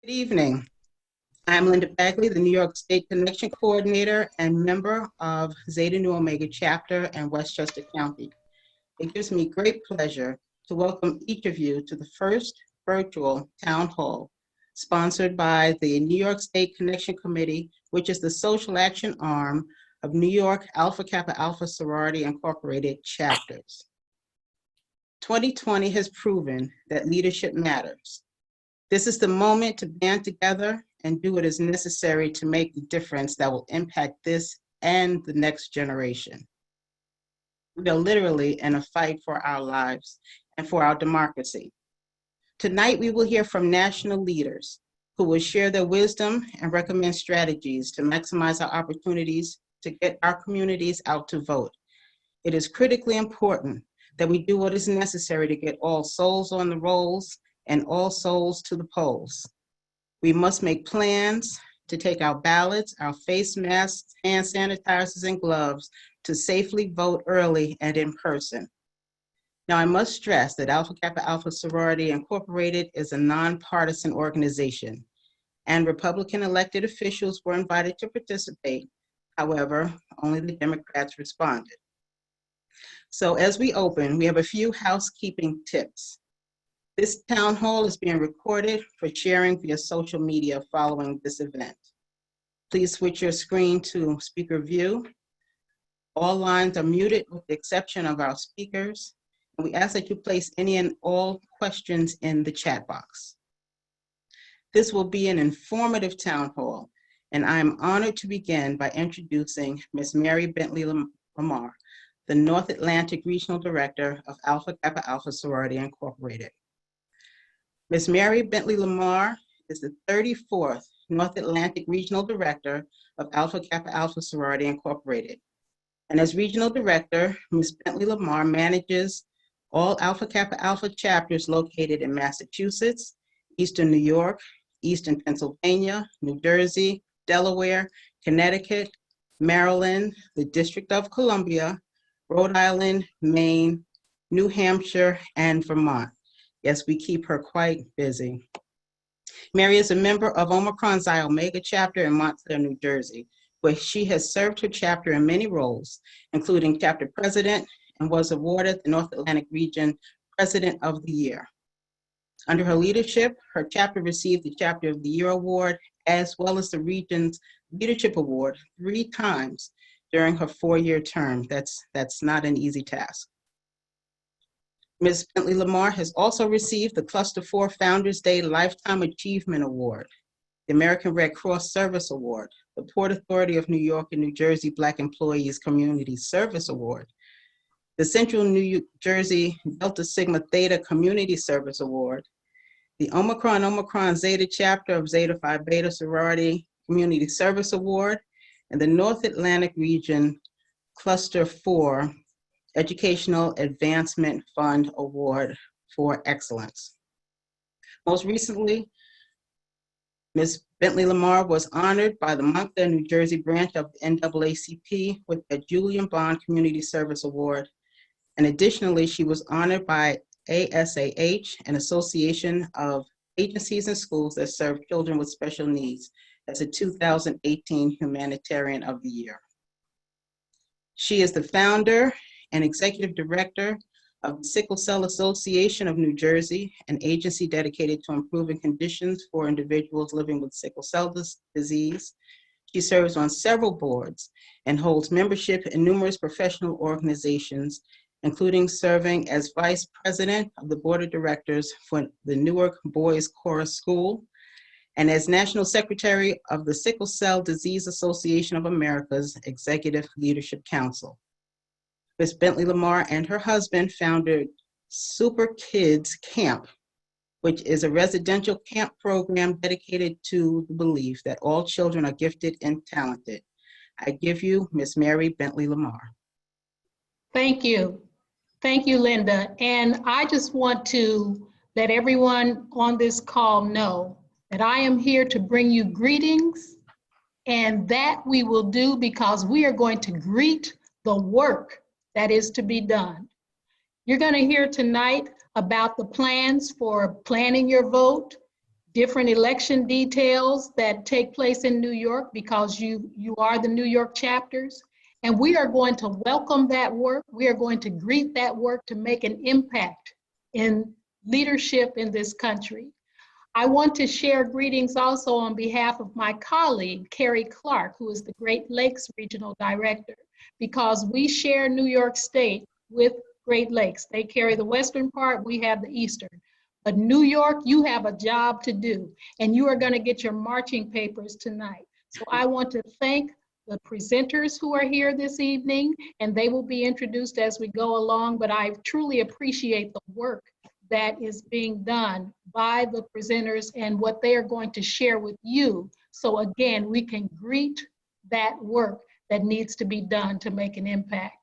Good evening. I'm Linda Bagley, the New York State Connection Coordinator and member of Zeta Nu Omega Chapter in Westchester County. It gives me great pleasure to welcome each of you to the first virtual town hall sponsored by the New York State Connection Committee, which is the social action arm of New York Alpha Kappa Alpha Sorority Incorporated chapters. 2020 has proven that leadership matters. This is the moment to band together and do what is necessary to make the difference that will impact this and the next generation. We are literally in a fight for our lives and for our democracy. Tonight, we will hear from national leaders who will share their wisdom and recommend strategies to maximize our opportunities to get our communities out to vote. It is critically important that we do what is necessary to get all souls on the rolls and all souls to the polls. We must make plans to take our ballots, our face masks, hand sanitizers, and gloves to safely vote early and in person. Now, I must stress that Alpha Kappa Alpha Sorority Incorporated is a nonpartisan organization, and Republican elected officials were invited to participate. However, only the Democrats responded. So as we open, we have a few housekeeping tips. This town hall is being recorded for sharing via social media following this event. Please switch your screen to speaker view. All lines are muted with the exception of our speakers. And we ask that you place any and all questions in the chat box. This will be an informative town hall, and I am honored to begin by introducing Ms. Mary Bentley Lamar, the North Atlantic Regional Director of Alpha Kappa Alpha Sorority Incorporated. Ms. Mary Bentley Lamar is the 34th North Atlantic Regional Director of Alpha Kappa Alpha Sorority Incorporated. And as Regional Director, Ms. Bentley Lamar manages all Alpha Kappa Alpha chapters located in Massachusetts, Eastern New York, Eastern Pennsylvania, New Jersey, Delaware, Connecticut, Maryland, the District of Columbia, Rhode Island, Maine, New Hampshire, and Vermont. Yes, we keep her quite busy. Mary is a member of Omicron Xi Omega chapter in Montclair, New Jersey, where she has served her chapter in many roles, including chapter president, and was awarded the North Atlantic Region President of the Year. Under her leadership, her chapter received the Chapter of the Year Award, as well as the region's Leadership Award 3 times during her 4-year term. That's not an easy task. Ms. Bentley Lamar has also received the Cluster 4 Founders Day Lifetime Achievement Award, the American Red Cross Service Award, the Port Authority of New York and New Jersey Black Employees Community Service Award, the Central New Jersey Delta Sigma Theta Community Service Award, the Omicron Zeta Chapter of Zeta Phi Beta Sorority Community Service Award, and the North Atlantic Region Cluster 4 Educational Advancement Fund Award for Excellence. Most recently, Ms. Bentley Lamar was honored by the Montclair, New Jersey branch of the NAACP with the Julian Bond Community Service Award. And additionally, she was honored by ASAH, an association of agencies and schools that serve children with special needs, as a 2018 Humanitarian of the Year. She is the founder and executive director of the Sickle Cell Association of New Jersey, an agency dedicated to improving conditions for individuals living with sickle cell disease. She serves on several boards and holds membership in numerous professional organizations, including serving as vice president of the board of directors for the Newark Boys Chorus School, and as national secretary of the Sickle Cell Disease Association of America's Executive Leadership Council. Ms. Bentley Lamar and her husband founded Super Kids Camp, which is a residential camp program dedicated to the belief that all children are gifted and talented. I give you Ms. Mary Bentley Lamar. Thank you. Thank you, Linda. And I just want to let everyone on this call know that I am here to bring you greetings, and that we will do because we are going to greet the work that is to be done. You're going to hear tonight about the plans for planning your vote, different election details that take place in New York because you are the New York chapters. And we are going to welcome that work. We are going to greet that work to make an impact in leadership in this country. I want to share greetings also on behalf of my colleague, Carrie Clark, who is the Great Lakes Regional Director, because we share New York State with Great Lakes. They carry the western part, we have the eastern. But New York, you have a job to do, and you are going to get your marching papers tonight. So I want to thank the presenters who are here this evening, and they will be introduced as we go along, but I truly appreciate the work that is being done by the presenters and what they are going to share with you. So again, we can greet that work that needs to be done to make an impact.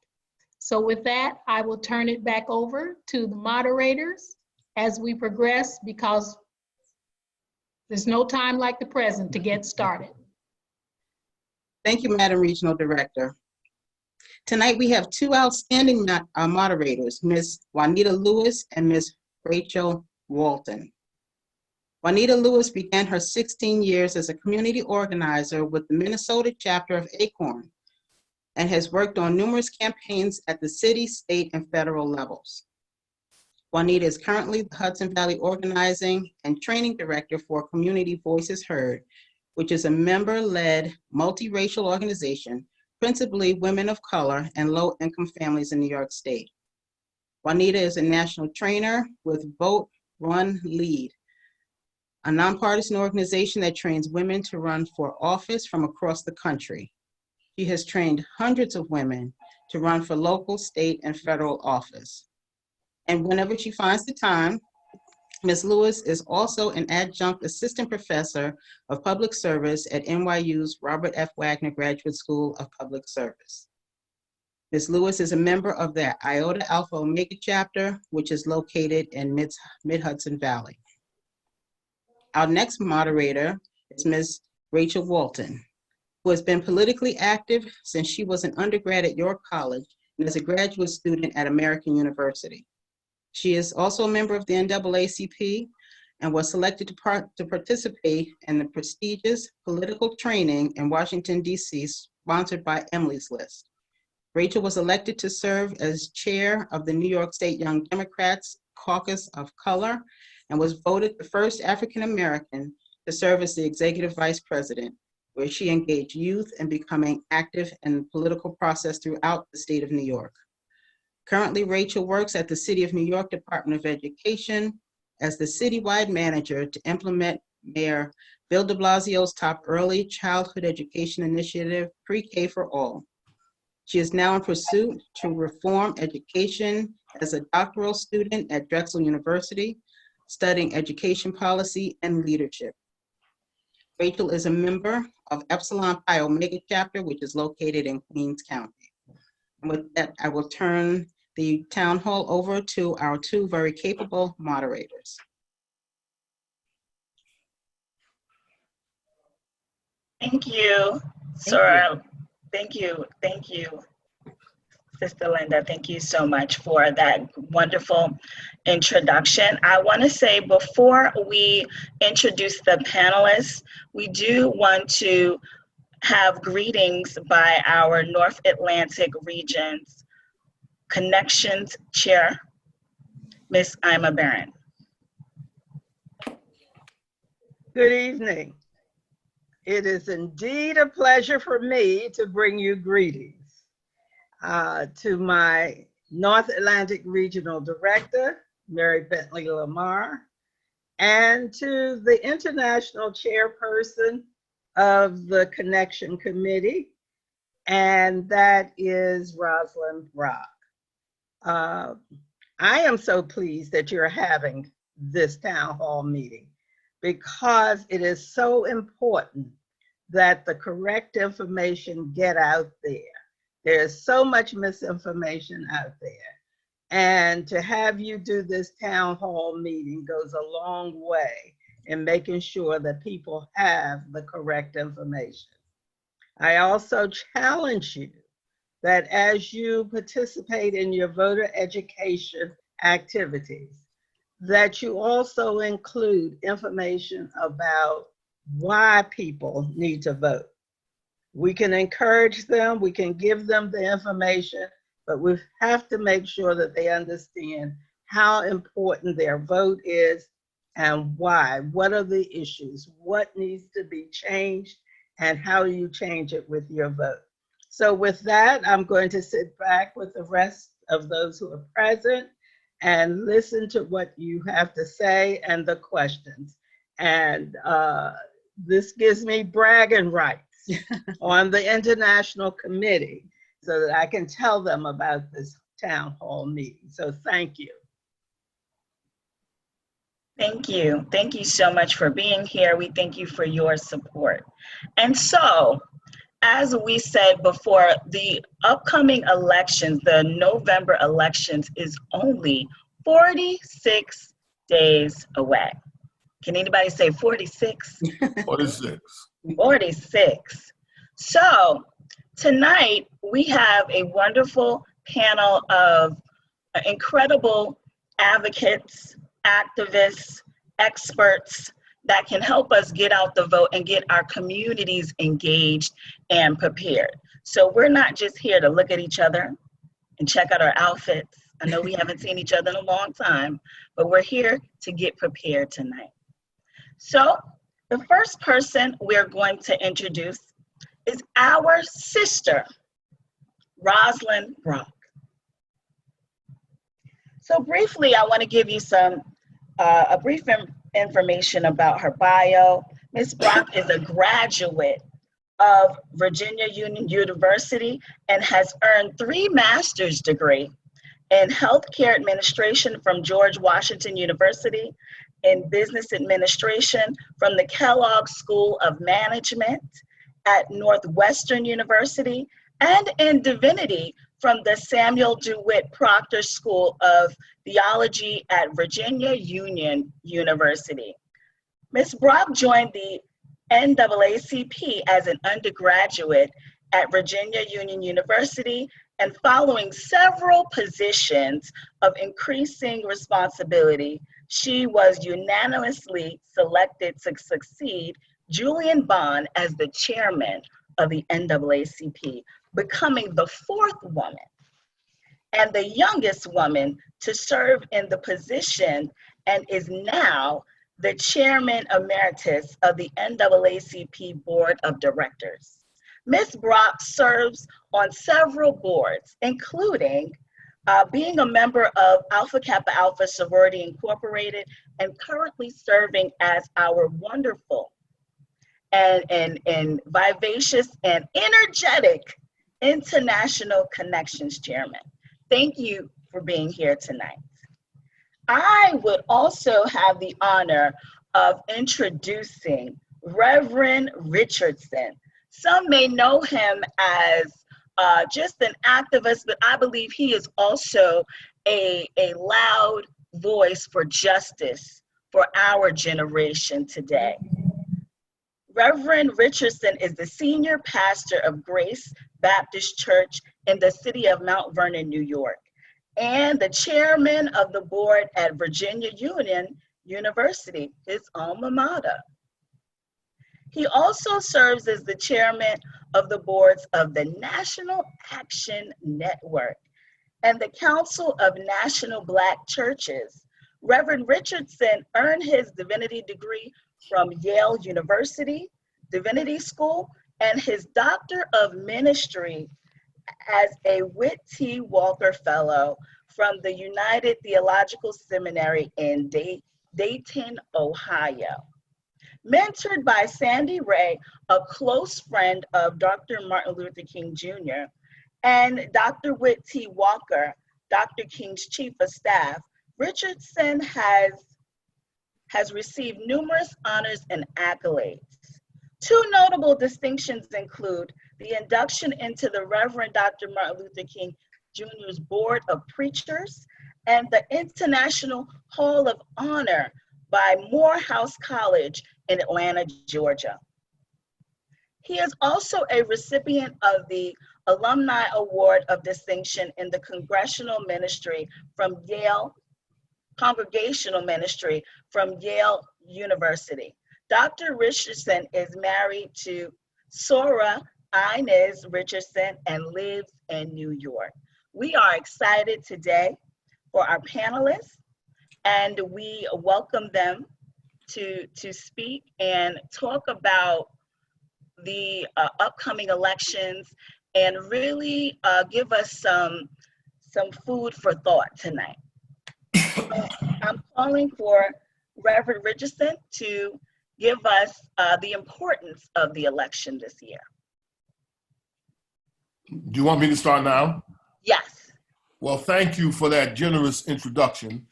So with that, I will turn it back over to the moderators as we progress, because there's no time like the present to get started. Thank you, Madam Regional Director. Tonight we have two outstanding moderators, Ms. Juanita Lewis and Ms. Rachel Walton. Juanita Lewis began her 16 years as a community organizer with the Minnesota chapter of ACORN and has worked on numerous campaigns at the city, state, and federal levels. Juanita is currently the Hudson Valley Organizing and Training Director for Community Voices Heard, which is a member-led multiracial organization, principally women of color and low-income families in New York State. Juanita is a national trainer with Vote, Run, Lead, a nonpartisan organization that trains women to run for office from across the country. She has trained hundreds of women to run for local, state, and federal office. And whenever she finds the time, Ms. Lewis is also an adjunct assistant professor of public service at NYU's Robert F. Wagner Graduate School of Public Service. Ms. Lewis is a member of the Iota Alpha Omega chapter, which is located in Mid-Hudson Valley. Our next moderator is Ms. Rachel Walton, who has been politically active since she was an undergrad at York College and as a graduate student at American University. She is also a member of the NAACP and was selected to participate in the prestigious political training in Washington, D.C., sponsored by Emily's List. Rachel was elected to serve as chair of the New York State Young Democrats Caucus of Color and was voted the first African American to serve as the executive vice president, where she engaged youth in becoming active in the political process throughout the state of New York. Currently, Rachel works at the City of New York Department of Education as the citywide manager to implement Mayor Bill de Blasio's top early childhood education initiative, Pre-K for All. She is now in pursuit to reform education as a doctoral student at Drexel University, studying education policy and leadership. Rachel is a member of Epsilon Pi Omega chapter, which is located in Queens County. And with that, I will turn the town hall over to our two very capable moderators. Thank you, Sora. Thank you, Sister Linda. Thank you so much for that wonderful introduction. I want to say before we introduce the panelists, we do want to have greetings by our North Atlantic Region's Connections Chair, Ms. Ima Barron. Good evening. It is indeed a pleasure for me to bring you greetings to my North Atlantic Regional Director, Mary Bentley Lamar, and to the International Chairperson of the Connection Committee, and that is Rosalind Brock. I am so pleased that you're having this town hall meeting because it is so important that the correct information get out there. There's so much misinformation out there. And to have you do this town hall meeting goes a long way in making sure that people have the correct information. I also challenge you that as you participate in your voter education activities, that you also include information about why people need to vote. We can encourage them, we can give them the information, but we have to make sure that they understand how important their vote is and why. What are the issues? What needs to be changed? And how do you change it with your vote? So with that, I'm going to sit back with the rest of those who are present and listen to what you have to say and the questions. And this gives me bragging rights on the International Committee so that I can tell them about this town hall meeting. So thank you. Thank you. Thank you so much for being here. We thank you for your support. And so, as we said before, the upcoming elections, the November elections, is only 46 days away. Can anybody say 46? 46. 46. So tonight we have a wonderful panel of incredible advocates, activists, experts that can help us get out the vote and get our communities engaged and prepared. So we're not just here to look at each other and check out our outfits. I know we haven't seen each other in a long time, but we're here to get prepared tonight. So the first person we're going to introduce is our sister, Rosalind Brock. So briefly, I want to give you a brief information about her bio. Ms. Brock is a graduate of Virginia Union University and has earned 3 master's degrees in healthcare administration from George Washington University, in business administration from the Kellogg School of Management at Northwestern University, and in divinity from the Samuel DeWitt Proctor School of Theology at Virginia Union University. Ms. Brock joined the NAACP as an undergraduate at Virginia Union University, and following several positions of increasing responsibility, she was unanimously selected to succeed Julian Bond as the chairman of the NAACP, becoming the 4th woman and the youngest woman to serve in the position, and is now the chairman emeritus of the NAACP Board of Directors. Ms. Brock serves on several boards, including being a member of Alpha Kappa Alpha Sorority Incorporated, and currently serving as our wonderful and vivacious and energetic International Connections Chairman. Thank you for being here tonight. I would also have the honor of introducing Reverend Richardson. Some may know him as just an activist, but I believe he is also a loud voice for justice for our generation today. Reverend Richardson is the senior pastor of Grace Baptist Church in the city of Mount Vernon, New York, and the chairman of the board at Virginia Union University, his alma mater. He also serves as the chairman of the boards of the National Action Network and the Council of National Black Churches. Reverend Richardson earned his divinity degree from Yale University Divinity School and his Doctor of Ministry as a Whit T. Walker Fellow from the United Theological Seminary in Dayton, Ohio. Mentored by Sandy Ray, a close friend of Dr. Martin Luther King Jr., and Dr. Whit T. Walker, Dr. King's chief of staff, Richardson has received numerous honors and accolades. 2 notable distinctions include the induction into the Reverend Dr. Martin Luther King Jr.'s Board of Preachers and the International Hall of Honor by Morehouse College in Atlanta, Georgia. He is also a recipient of the Alumni Award of Distinction in the Congressional Ministry from Yale Congregational Ministry from Yale University. Dr. Richardson is married to Sora Inez Richardson and lives in New York. We are excited today for our panelists, and we welcome them to speak and talk about the upcoming elections and really give us some food for thought tonight. I'm calling for Reverend Richardson to give us the importance of the election this year. Do you want me to start now? Yes. Well, thank you for that generous introduction.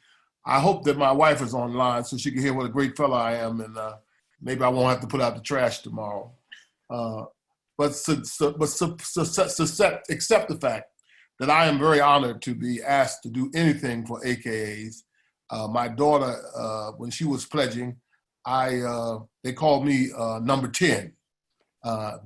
I hope that my wife is online so she can hear what a great fellow I am, and maybe I won't have to put out the trash tomorrow. But accept the fact that I am very honored to be asked to do anything for AKAs. My daughter, when she was pledging, they called me number 10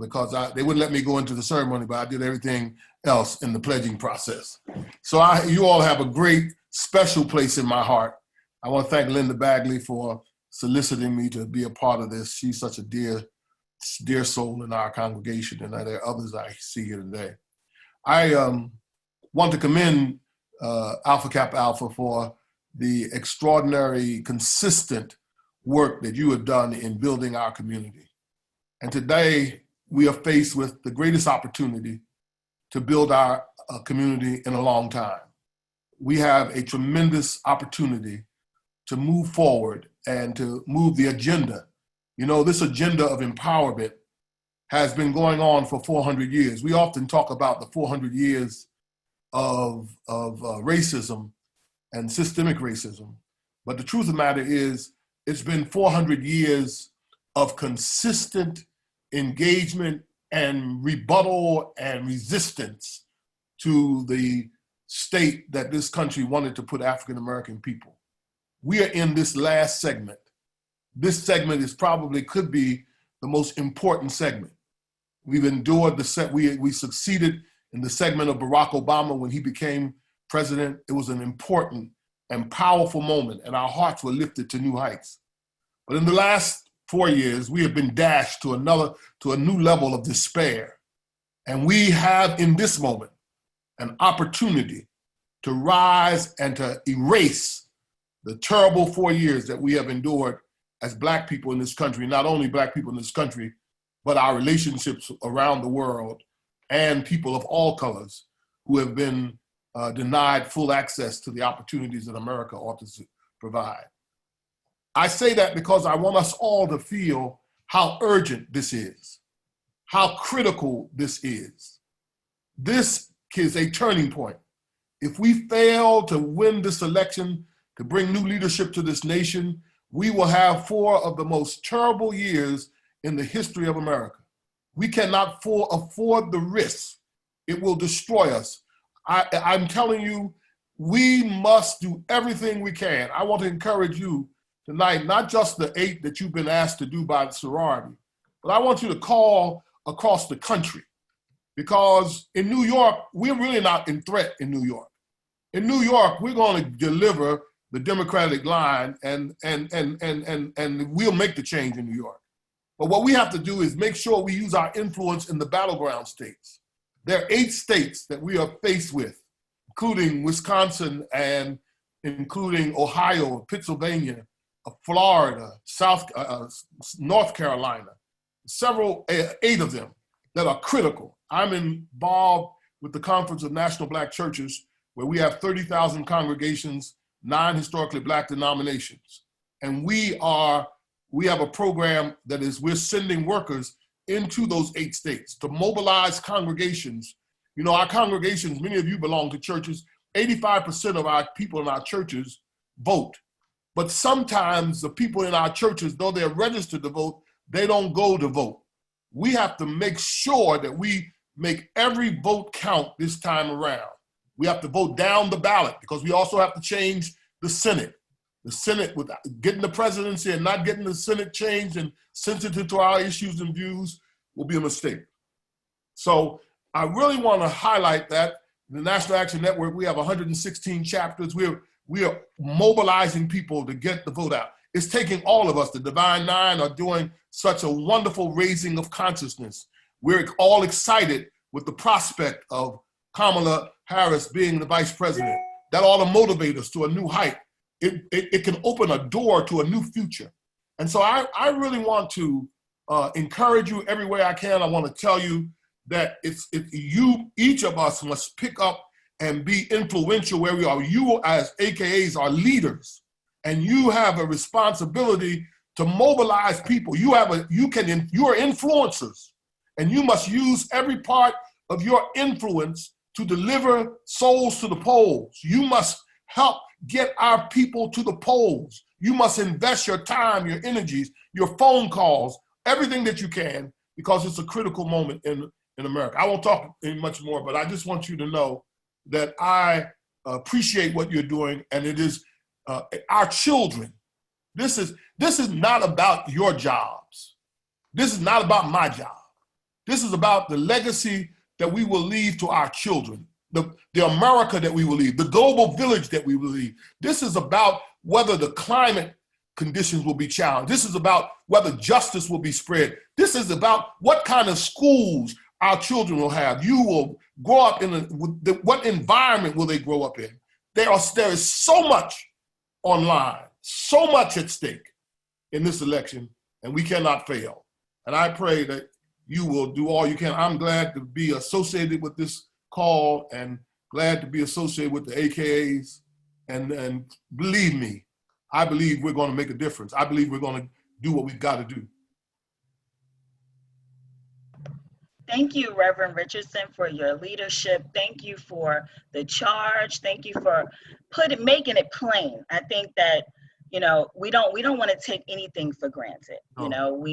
because they wouldn't let me go into the ceremony, but I did everything else in the pledging process. So you all have a great special place in my heart. I want to thank Linda Bagley for soliciting me to be a part of this. She's such a dear soul in our congregation, and there are others I see here today. I want to commend Alpha Kappa Alpha for the extraordinary, consistent work that you have done in building our community. And today, we are faced with the greatest opportunity to build our community in a long time. We have a tremendous opportunity to move forward and to move the agenda. You know, this agenda of empowerment has been going on for 400 years. We often talk about the 400 years of racism and systemic racism. But the truth of the matter is, it's been 400 years of consistent engagement and rebuttal and resistance to the state that this country wanted to put African-American people. We are in this last segment. This segment could be the most important segment. We've endured we succeeded in the segment of Barack Obama when he became president. It was an important and powerful moment, and our hearts were lifted to new heights. But in the last 4 years, we have been dashed to a new level of despair. And we have in this moment an opportunity to rise and to erase the terrible 4 years that we have endured as Black people in this country, not only Black people in this country, but our relationships around the world and people of all colors who have been denied full access to the opportunities that America ought to provide. I say that because I want us all to feel how urgent this is, how critical this is. This is a turning point. If we fail to win this election, to bring new leadership to this nation, we will have 4 of the most terrible years in the history of America. We cannot afford the risk. It will destroy us. I'm telling you, we must do everything we can. I want to encourage you tonight, not just the 8 that you've been asked to do by the sorority, but I want you to call across the country, because in New York, we're really not in threat in New York. In New York, we're going to deliver the Democratic line and we'll make the change in New York. But what we have to do is make sure we use our influence in the battleground states. There are 8 states that we are faced with, including Wisconsin and including Ohio, Pennsylvania, Florida, North Carolina, 8 of them that are critical. I'm involved with the Conference of National Black Churches, where we have 30,000 congregations, 9 historically Black denominations. And we have a program that we're sending workers into those 8 states to mobilize congregations. You know, our congregations, many of you belong to churches, 85% of our people in our churches vote. But sometimes the people in our churches, though they're registered to vote, they don't go to vote. We have to make sure that we make every vote count this time around. We have to vote down the ballot, because we also have to change the Senate. The Senate, with getting the presidency and not getting the Senate changed and sensitive to our issues and views, will be a mistake. So I really want to highlight that the National Action Network, we have 116 chapters. We are mobilizing people to get the vote out. It's taking all of us. The Divine Nine are doing such a wonderful raising of consciousness. We're all excited with the prospect of Kamala Harris being the vice president. That ought to motivate us to a new height. It can open a door to a new future. And so I really want to encourage you every way I can. I want to tell you that each of us must pick up and be influential where we are. You as AKAs are leaders, and you have a responsibility to mobilize people. You are influencers, and you must use every part of your influence to deliver souls to the polls. You must help get our people to the polls. You must invest your time, your energies, your phone calls, everything that you can, because it's a critical moment in America. I won't talk any much more, but I just want you to know that I appreciate what you're doing, and it is our children. This is not about your jobs. This is not about my job. This is about the legacy that we will leave to our children, the America that we will leave, the global village that we will leave. This is about whether the climate conditions will be challenged. This is about whether justice will be spread. This is about what kind of schools our children will have. You will grow up in what environment will they grow up in? There is so much online, so much at stake in this election, and we cannot fail. And I pray that you will do all you can. I'm glad to be associated with this call and glad to be associated with the AKAs. And believe me, I believe we're going to make a difference. I believe we're going to do what we've got to do. Thank you, Reverend Richardson, for your leadership. Thank you for the charge. Thank you for making it plain. I think that, you know, we don't want to take anything for granted. No. You know,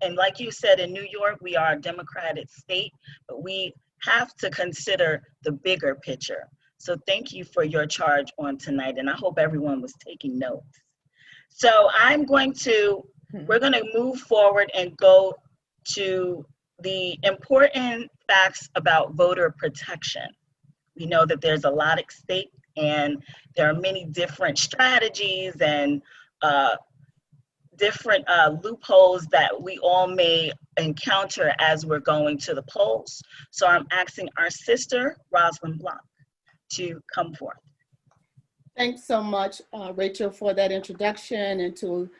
and like you said, in New York, we are a Democratic state, but we have to consider the bigger picture. So thank you for your charge on tonight, and I hope everyone was taking notes. So we're going to move forward and go to the important facts about voter protection. We know that there's a lot at stake, and there are many different strategies and different loopholes that we all may encounter as we're going to the polls. So I'm asking our sister, Rosalind Block, to come forth. Thanks so much, Rachel, for that introduction, and to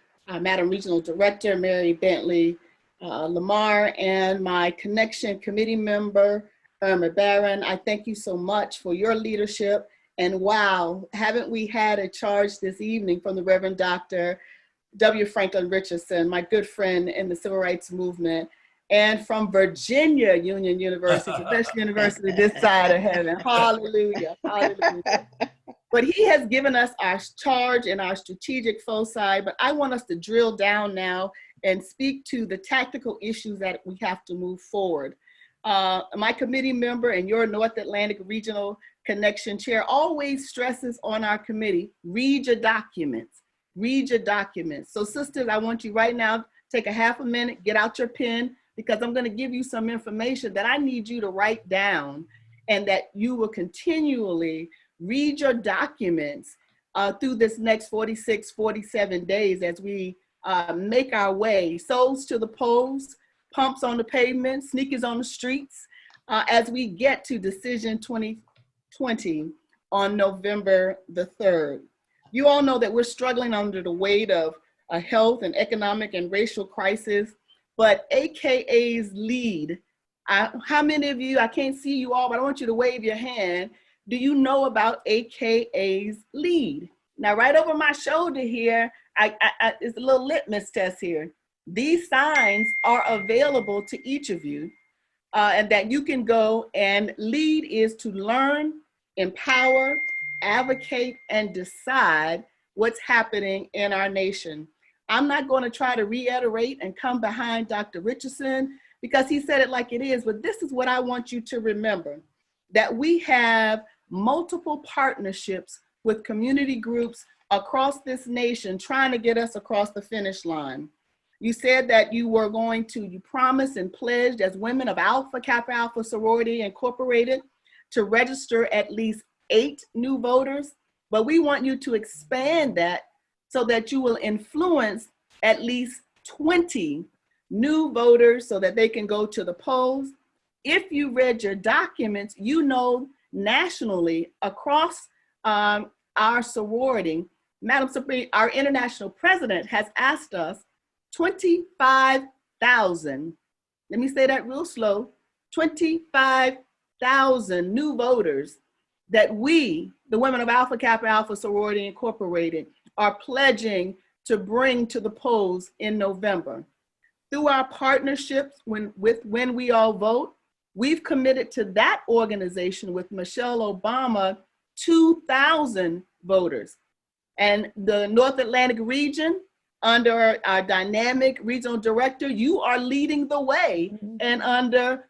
Madam Regional Director, Mary Bentley Lamar, and my Connection Committee member, Irma Barron. I thank you so much for your leadership. And wow, haven't we had a charge this evening from the Reverend Dr. W. Franklin Richardson, my good friend in the civil rights movement, and from Virginia Union University, the best university this side of heaven. Hallelujah, hallelujah. But he has given us our charge and our strategic foci, but I want us to drill down now and speak to the tactical issues that we have to move forward. My committee member and your North Atlantic Regional Connection Chair always stresses on our committee, read your documents, read your documents. So sisters, I want you right now, take a half a minute, get out your pen, because I'm gonna give you some information that I need you to write down, and that you will continually read your documents through this next 46, 47 days as we make our way, souls to the polls, pumps on the pavement, sneakers on the streets, as we get to Decision 2020 on November the 3rd. You all know that we're struggling under the weight of a health and economic and racial crisis, but AKA's lead. How many of you, I can't see you all, but I want you to wave your hand. Do you know about AKA's lead? Now, right over my shoulder here, it's a little litmus test here. These signs are available to each of you, and that you can go, and lead is to learn, empower, advocate, and decide what's happening in our nation. I'm not going to try to reiterate and come behind Dr. Richardson, because he said it like it is, but this is what I want you to remember, that we have multiple partnerships with community groups across this nation trying to get us across the finish line. You said that you were you promised and pledged as women of Alpha Kappa Alpha Sorority Incorporated to register at least 8 new voters. but we want you to expand that so that you will influence at least 20 new voters so that they can go to the polls. If you read your documents, you know nationally across our sorority, Madam Supreme, our international president has asked us 25,000, let me say that real slow, 25,000 new voters that we, the women of Alpha Kappa Alpha Sorority Incorporated, are pledging to bring to the polls in November. Through our partnerships with When We All Vote, we've committed to that organization with Michelle Obama 2,000 voters. And the North Atlantic region, under our dynamic regional director, you are leading the way, and under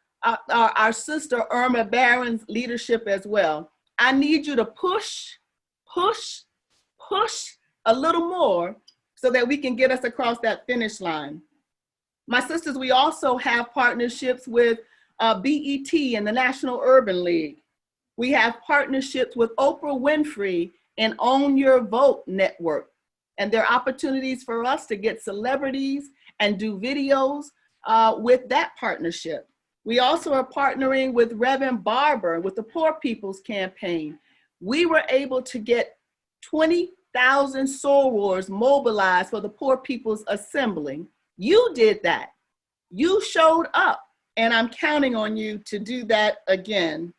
our sister Irma Barron's leadership as well. I need you to push a little more so that we can get us across that finish line. My sisters, we also have partnerships with BET and the National Urban League. We have partnerships with Oprah Winfrey and Own Your Vote Network. And there are opportunities for us to get celebrities and do videos with that partnership. We also are partnering with Reverend Barber with the Poor People's Campaign. We were able to get 20,000 sorors mobilized for the Poor People's Assembly. You did that. You showed up, and I'm counting on you to do that again.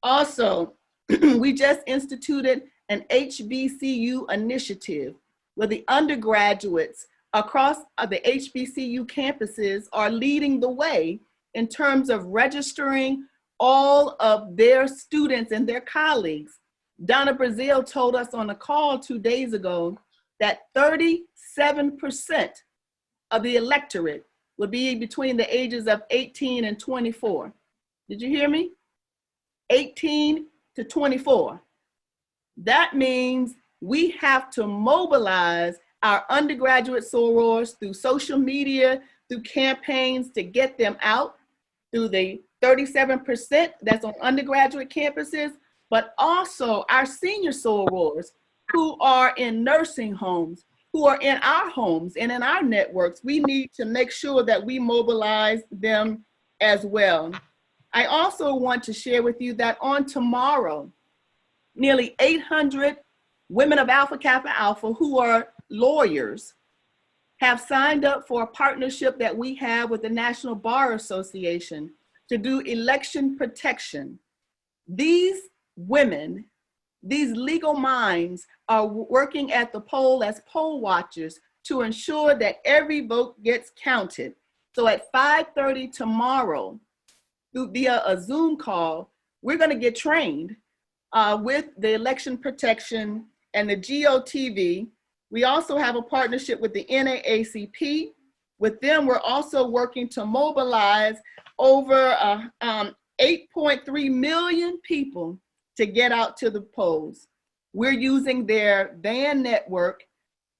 Also, we just instituted an HBCU initiative where the undergraduates across the HBCU campuses are leading the way in terms of registering all of their students and their colleagues. Donna Brazil told us on a call 2 days ago that 37% of the electorate would be between the ages of 18 and 24. Did you hear me? 18 to 24. That means we have to mobilize our undergraduate sorors through social media, through campaigns to get them out, through the 37% that's on undergraduate campuses, but also our senior sorors who are in nursing homes, who are in our homes and in our networks. We need to make sure that we mobilize them as well. I also want to share with you that on tomorrow, nearly 800 women of Alpha Kappa Alpha who are lawyers have signed up for a partnership that we have with the National Bar Association to do election protection. These women, these legal minds are working at the poll as poll watchers to ensure that every vote gets counted. So at 5:30 tomorrow, via a Zoom call, we're going to get trained with the election protection and the GOTV. We also have a partnership with the NAACP. With them, we're also working to mobilize over 8.3 million people to get out to the polls. We're using their VAN network,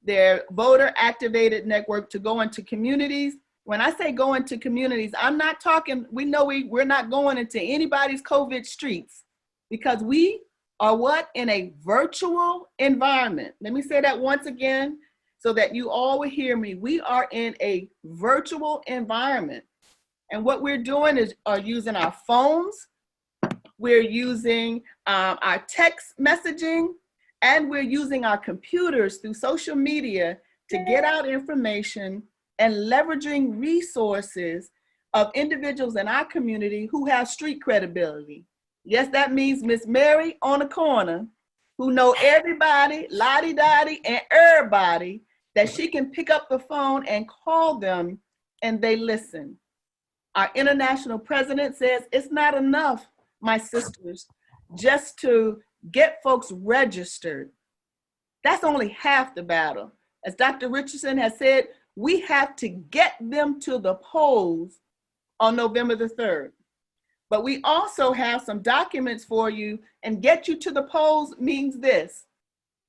their voter activated network, to go into communities. When I say go into communities, I'm not talking, we know we're not going into anybody's COVID streets, because we are what? In a virtual environment. Let me say that once again so that you all will hear me. We are in a virtual environment. And what we're doing is using our phones, we're using our text messaging, and we're using our computers through social media to get out information and leveraging resources of individuals in our community who have street credibility. Yes, that means Miss Mary on the corner, who know everybody, lottie-dottie, and everybody, that she can pick up the phone and call them and they listen. Our international president says it's not enough, my sisters, just to get folks registered. That's only half the battle. As Dr. Richardson has said, we have to get them to the polls on November the 3rd. But we also have some documents for you, and get you to the polls means this.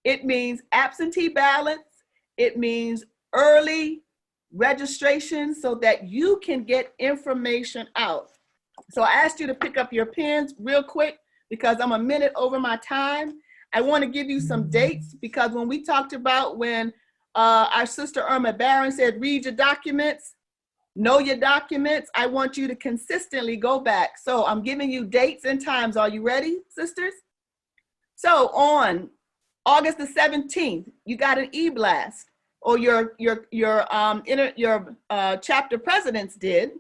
It means absentee ballots. It means early registration so that you can get information out. So I asked you to pick up your pens real quick because I'm a minute over my time. I want to give you some dates, because when we talked about when our sister Irma Barron said, read your documents, know your documents, I want you to consistently go back. So I'm giving you dates and times. Are you ready, sisters? So on August the 17th, you got an e-blast, or your chapter presidents did,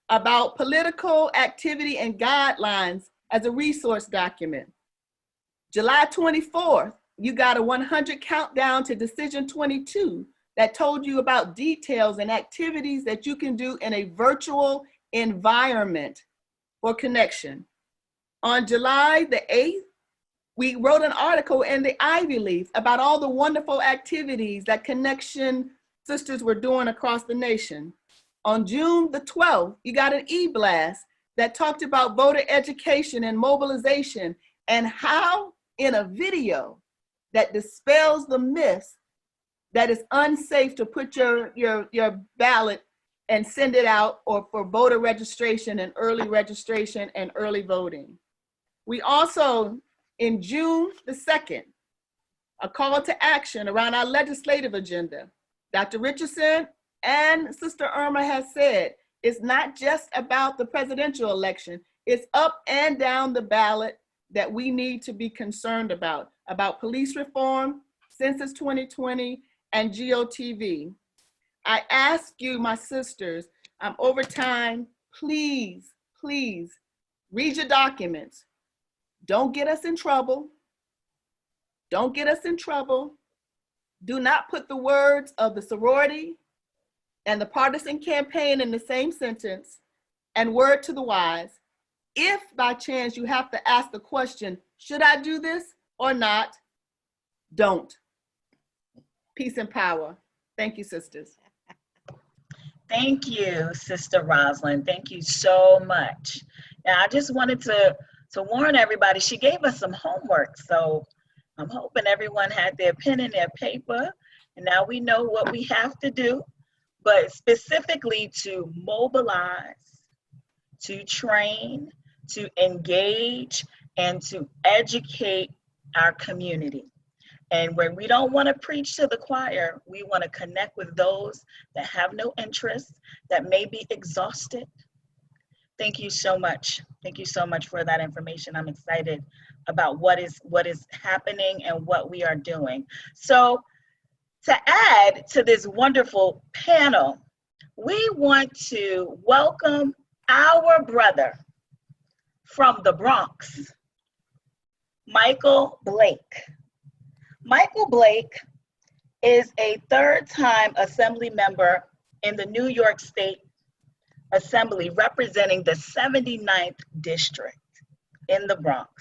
about political activity and guidelines as a resource document. July 24th, you got a 100 countdown to decision 22 that told you about details and activities that you can do in a virtual environment for connection. On July the 8th, we wrote an article in the Ivy Leaf about all the wonderful activities that Connection sisters were doing across the nation. On June the 12th, you got an e-blast that talked about voter education and mobilization, and how in a video that dispels the myth that it's unsafe to put your ballot and send it out, or for voter registration and early voting. We also, in June the 2nd, a call to action around our legislative agenda. Dr. Richardson and Sister Irma has said, it's not just about the presidential election, it's up and down the ballot that we need to be concerned about police reform, Census 2020, and GOTV. I ask you, my sisters, I'm over time, please, please read your documents. Don't get us in trouble. Don't get us in trouble. Do not put the words of the sorority and the partisan campaign in the same sentence, and word to the wise. If by chance you have to ask the question, should I do this or not? Don't. Peace and power. Thank you, sisters. Thank you, Sister Rosalind. Thank you so much. Now, I just wanted to warn everybody, she gave us some homework. So I'm hoping everyone had their pen and their paper. And now we know what we have to do, but specifically to mobilize, to train, to engage, and to educate our community. And when we don't want to preach to the choir, we want to connect with those that have no interest, that may be exhausted. Thank you so much. Thank you so much for that information. I'm excited about what is happening and what we are doing. So to add to this wonderful panel, we want to welcome our brother from the Bronx, Michael Blake. Michael Blake is a third-time assembly member in the New York State Assembly, representing the 79th District in the Bronx.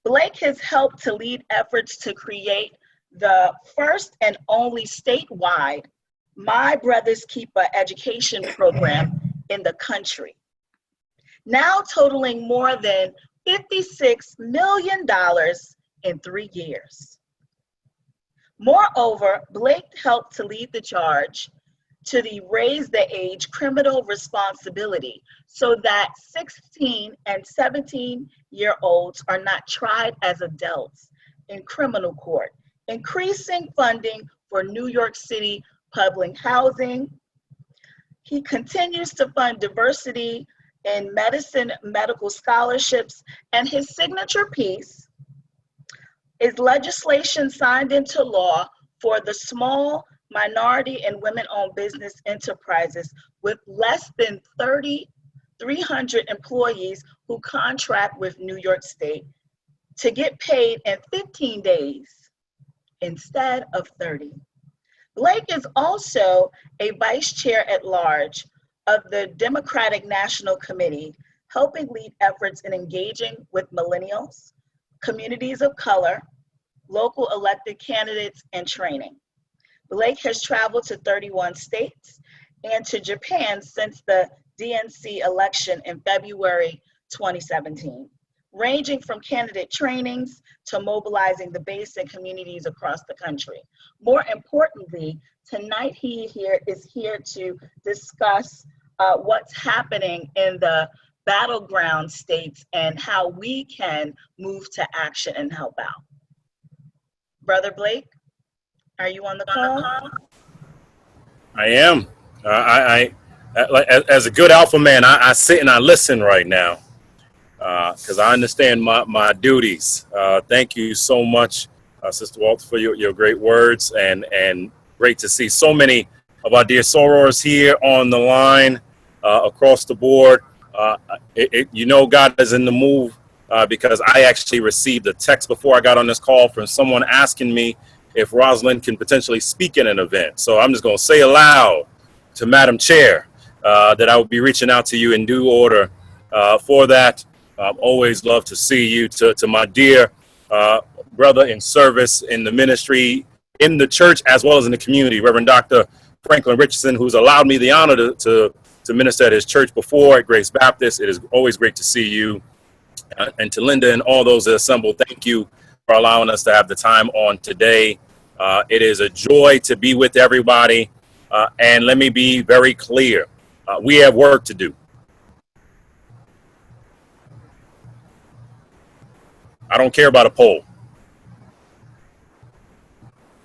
Blake has helped to lead efforts to create the first and only statewide My Brother's Keeper education program in the country, now totaling more than $56 million in 3 years. Moreover, Blake helped to lead the charge to the raise the age criminal responsibility so that 16 and 17-year-olds are not tried as adults in criminal court, increasing funding for New York City public housing. He continues to fund diversity in medicine, medical scholarships, and his signature piece is legislation signed into law for the small minority and women-owned business enterprises with less than 300 employees who contract with New York State to get paid in 15 days instead of 30. Blake is also a vice chair at large of the Democratic National Committee, helping lead efforts in engaging with millennials, communities of color, local elected candidates, and training. Blake has traveled to 31 states and to Japan since the DNC election in February 2017, ranging from candidate trainings to mobilizing the base and communities across the country. More importantly, tonight he is here to discuss what's happening in the battleground states and how we can move to action and help out. Brother Blake, are you on the call? I am. As a good alpha man, I sit and I listen right now because I understand my duties. Thank you so much, Sister Walter, for your great words, and great to see so many of our dear sorors here on the line across the board. You know, God is in the move because I actually received a text before I got on this call from someone asking me if Rosalind can potentially speak in an event. So I'm just going to say aloud to Madam Chair that I will be reaching out to you in due order for that. Always love to see you. To my dear brother in service in the ministry, in the church, as well as in the community, Reverend Dr. Franklin Richardson, who's allowed me the honor to minister at his church before at Grace Baptist. It is always great to see you. And to Linda and all those that assembled, thank you for allowing us to have the time on today. It is a joy to be with everybody. And let me be very clear. We have work to do. I don't care about a poll.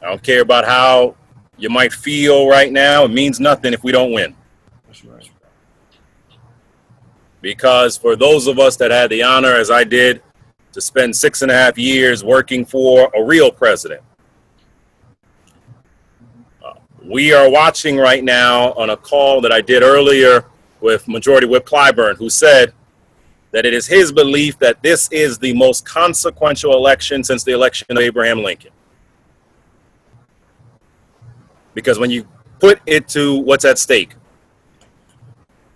I don't care about how you might feel right now. It means nothing if we don't win. That's right. Because for those of us that had the honor, as I did, to spend 6.5 years working for a real president, we are watching right now on a call that I did earlier with Majority Whip Clyburn, who said that it is his belief that this is the most consequential election since the election of Abraham Lincoln. Because when you put it to what's at stake,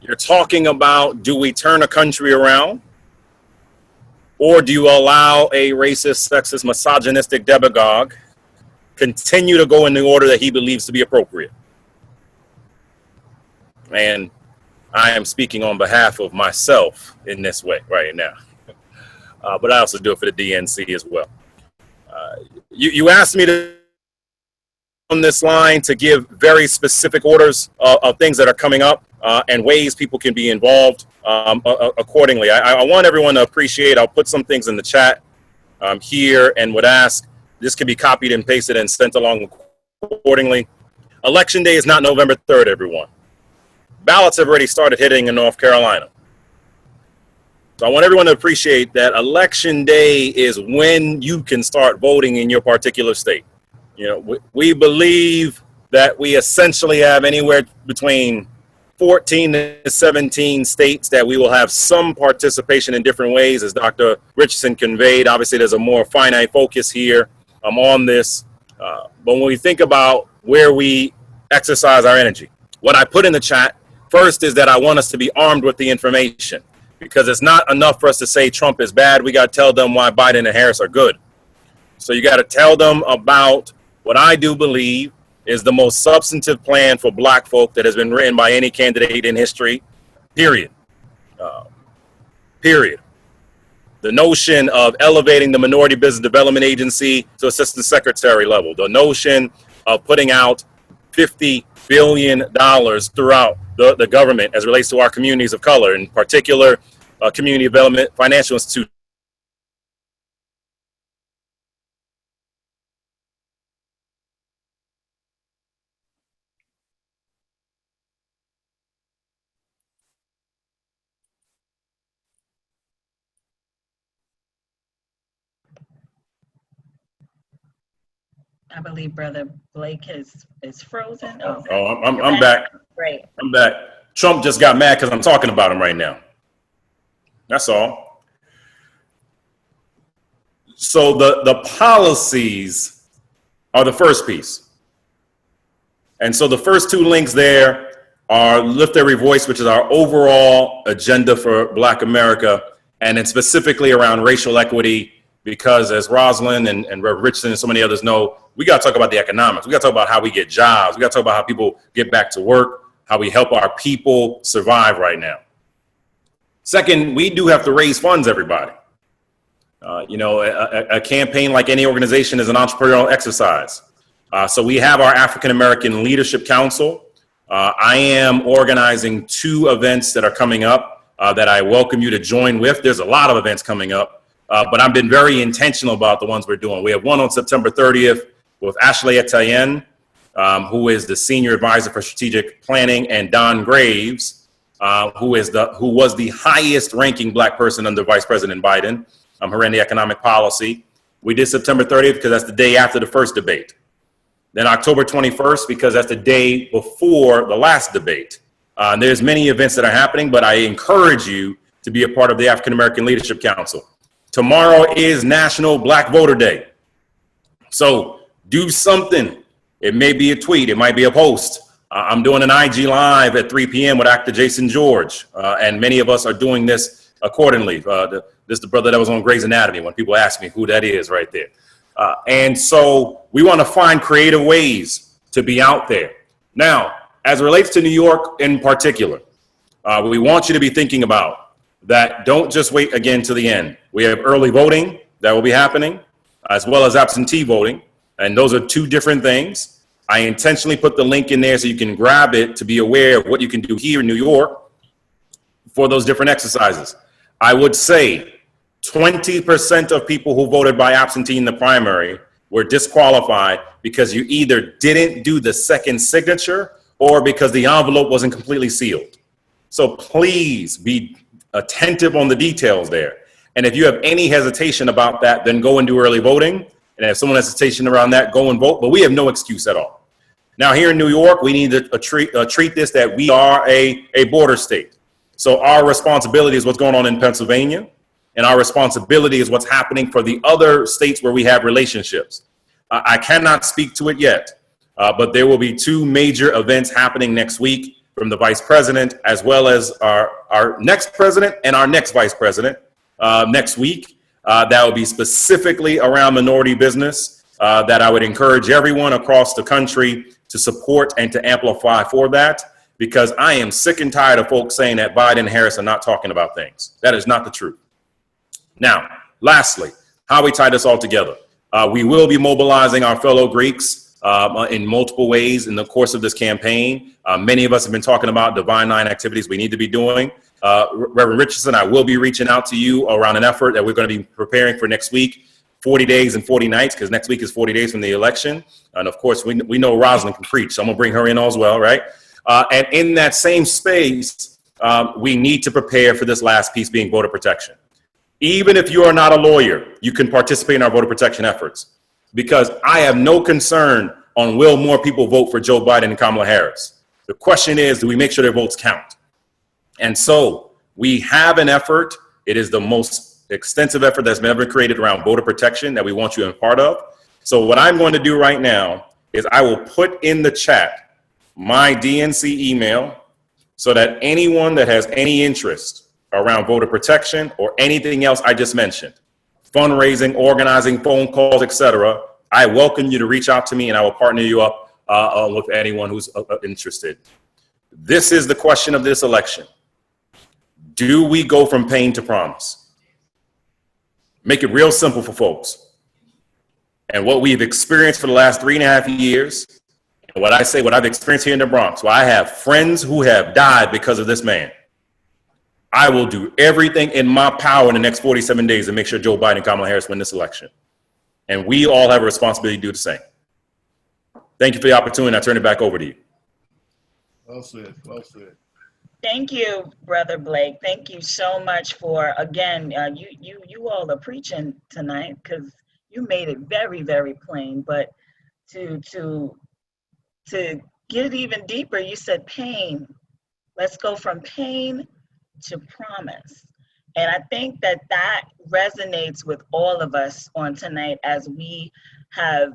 you're talking about, do we turn a country around? Or do you allow a racist, sexist, misogynistic demagogue continue to go in the order that he believes to be appropriate? And I am speaking on behalf of myself in this way right now. But I also do it for the DNC as well. You asked me to on this line to give very specific orders of things that are coming up and ways people can be involved accordingly. I want everyone to appreciate, I'll put some things in the chat here and would ask, this can be copied and pasted and sent along accordingly. Election day is not November 3rd, everyone. Ballots have already started hitting in North Carolina. So I want everyone to appreciate that election day is when you can start voting in your particular state. You know, we believe that we essentially have anywhere between 14 to 17 states that we will have some participation in different ways, as Dr. Richardson conveyed. Obviously, there's a more finite focus here on this. But when we think about where we exercise our energy, what I put in the chat first is that I want us to be armed with the information, because it's not enough for us to say Trump is bad. We got to tell them why Biden and Harris are good. So you got to tell them about what I do believe is the most substantive plan for black folk that has been written by any candidate in history, period. Period. The notion of elevating the Minority Business Development Agency to assistant secretary level. The notion of putting out $50 billion throughout the government as it relates to our communities of color, in particular, community development, financial institutions. I believe Brother Blake is frozen. Oh, I'm back. Great. I'm back. Trump just got mad because I'm talking about him right now. That's all. So the policies are the first piece. And so the first two links there are Lift Every Voice, which is our overall agenda for Black America, and it's specifically around racial equity, because as Rosalind and Reverend Richardson and so many others know, we got to talk about the economics. We got to talk about how we get jobs. We got to talk about how people get back to work, how we help our people survive right now. Second, we do have to raise funds, everybody. A campaign, like any organization, is an entrepreneurial exercise. So we have our African American Leadership Council. I am organizing 2 events that are coming up that I welcome you to join with. There's a lot of events coming up. but I've been very intentional about the ones we're doing. We have one on September 30th with Ashley Etienne, who is the Senior Advisor for Strategic Planning, and Don Graves, who was the highest ranking Black person under Vice President Biden, her in the economic policy. We did September 30th because that's the day after the first debate. Then October 21st, because that's the day before the last debate. There's many events that are happening, but I encourage you to be a part of the African American Leadership Council. Tomorrow is National Black Voter Day. So do something. It may be a tweet, it might be a post. I'm doing an IG Live at 3 p.m. with actor Jason George, and many of us are doing this accordingly. This is the brother that was on Grey's Anatomy when people ask me who that is right there. And so we want to find creative ways to be out there. Now, as it relates to New York in particular, we want you to be thinking about that. Don't just wait again to the end. We have early voting that will be happening, as well as absentee voting. And those are two different things. I intentionally put the link in there so you can grab it to be aware of what you can do here in New York for those different exercises. I would say 20% of people who voted by absentee in the primary were disqualified because you either didn't do the second signature or because the envelope wasn't completely sealed. So please be attentive on the details there. And if you have any hesitation about that, then go and do early voting. And if someone has hesitation around that, go and vote. But we have no excuse at all. Now, here in New York, we need to treat this that we are a border state. So our responsibility is what's going on in Pennsylvania, and our responsibility is what's happening for the other states where we have relationships. I cannot speak to it yet, but there will be two major events happening next week from the vice president, as well as our next president and our next vice president next week. That will be specifically around minority business, that I would encourage everyone across the country to support and to amplify for that, because I am sick and tired of folks saying that Biden and Harris are not talking about things. That is not the truth. Now, lastly, how we tie this all together. We will be mobilizing our fellow Greeks in multiple ways in the course of this campaign. Many of us have been talking about Divine Nine activities we need to be doing. Reverend Richardson, I will be reaching out to you around an effort that we're going to be preparing for next week, 40 days and 40 nights, because next week is 40 days from the election. And of course, we know Rosalind can preach, so I'm going to bring her in as well, right? And in that same space, we need to prepare for this last piece being voter protection. Even if you are not a lawyer, you can participate in our voter protection efforts, because I have no concern on will more people vote for Joe Biden and Kamala Harris. The question is, do we make sure their votes count? And so we have an effort. It is the most extensive effort that's been ever created around voter protection that we want you in part of. So what I'm going to do right now is I will put in the chat my DNC email so that anyone that has any interest around voter protection or anything else I just mentioned, fundraising, organizing, phone calls, etc., I welcome you to reach out to me and I will partner you up with anyone who's interested. This is the question of this election. Do we go from pain to promise? Make it real simple for folks. And what we've experienced for the last 3.5 years, and what I've experienced here in the Bronx, where I have friends who have died because of this man. I will do everything in my power in the next 47 days to make sure Joe Biden and Kamala Harris win this election. And we all have a responsibility to do the same. Thank you for the opportunity. I turn it back over to you. Well said, well said. Thank you, Brother Blake. Thank you so much for, again, you all are preaching tonight, because you made it very, very plain. But to get it even deeper, you said pain. Let's go from pain to promise. And I think that resonates with all of us on tonight as we have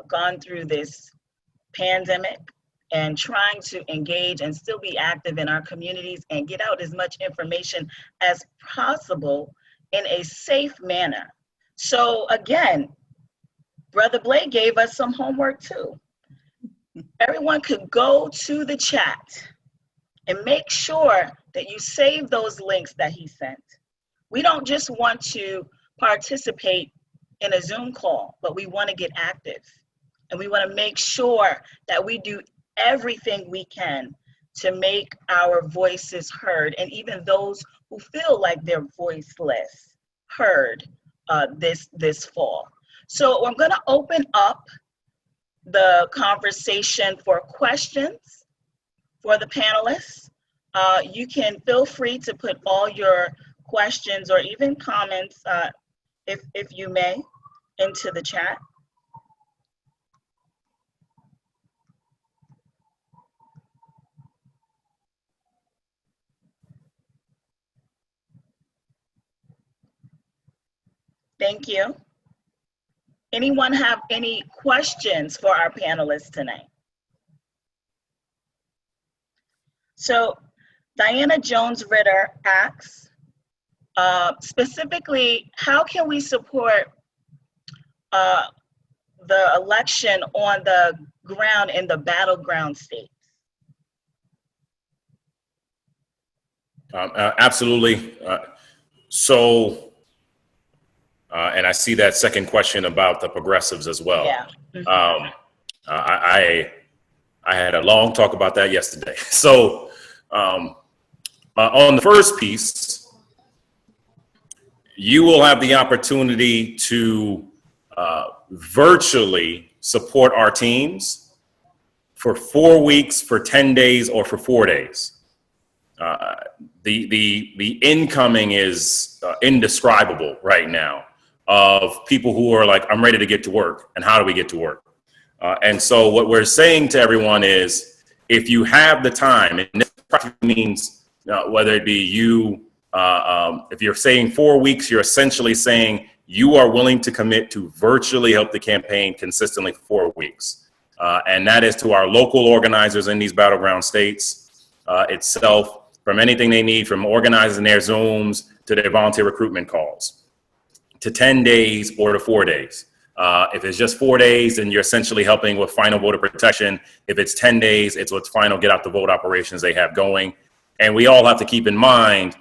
gone through this pandemic and trying to engage and still be active in our communities and get out as much information as possible in a safe manner. So again, Brother Blake gave us some homework too. Everyone could go to the chat and make sure that you save those links that he sent. We don't just want to participate in a Zoom call, but we want to get active. And we want to make sure that we do everything we can to make our voices heard, and even those who feel like they're voiceless heard this fall. So I'm going to open up the conversation for questions for the panelists. You can feel free to put all your questions or even comments, if you may, into the chat. Thank you. Anyone have any questions for our panelists tonight? So Diana Jones-Ritter asks, specifically, how can we support the election on the ground in the battleground states? Absolutely. And I see that second question about the progressives as well. Yeah. Mm-hmm. I had a long talk about that yesterday. So on the first piece, you will have the opportunity to virtually support our teams for 4 weeks, for 10 days, or for 4 days. The incoming is indescribable right now of people who are like, I'm ready to get to work. And how do we get to work? And so what we're saying to everyone is, if you have the time, and this practically means whether it be you, if you're saying 4 weeks, you're essentially saying you are willing to commit to virtually help the campaign consistently for 4 weeks. And that is to our local organizers in these battleground states itself, from anything they need, from organizing their Zooms to their volunteer recruitment calls, to 10 days or to 4 days. If it's just 4 days, then you're essentially helping with final voter protection. If it's 10 days, it's what's final get out the vote operations they have going. And we all have to keep in mind,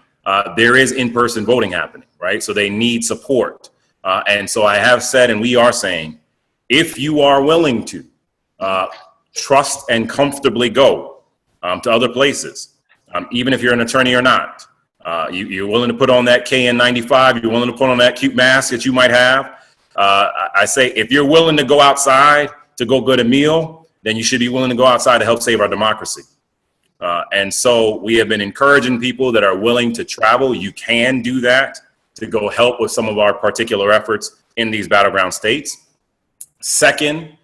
there is in-person voting happening, right? So they need support. And so I have said, and we are saying, if you are willing to trust and comfortably go to other places, even if you're an attorney or not, you're willing to put on that KN95, you're willing to put on that cute mask that you might have. I say, if you're willing to go outside to go get a meal, then you should be willing to go outside to help save our democracy. And so we have been encouraging people that are willing to travel. You can do that to go help with some of our particular efforts in these battleground states. Second,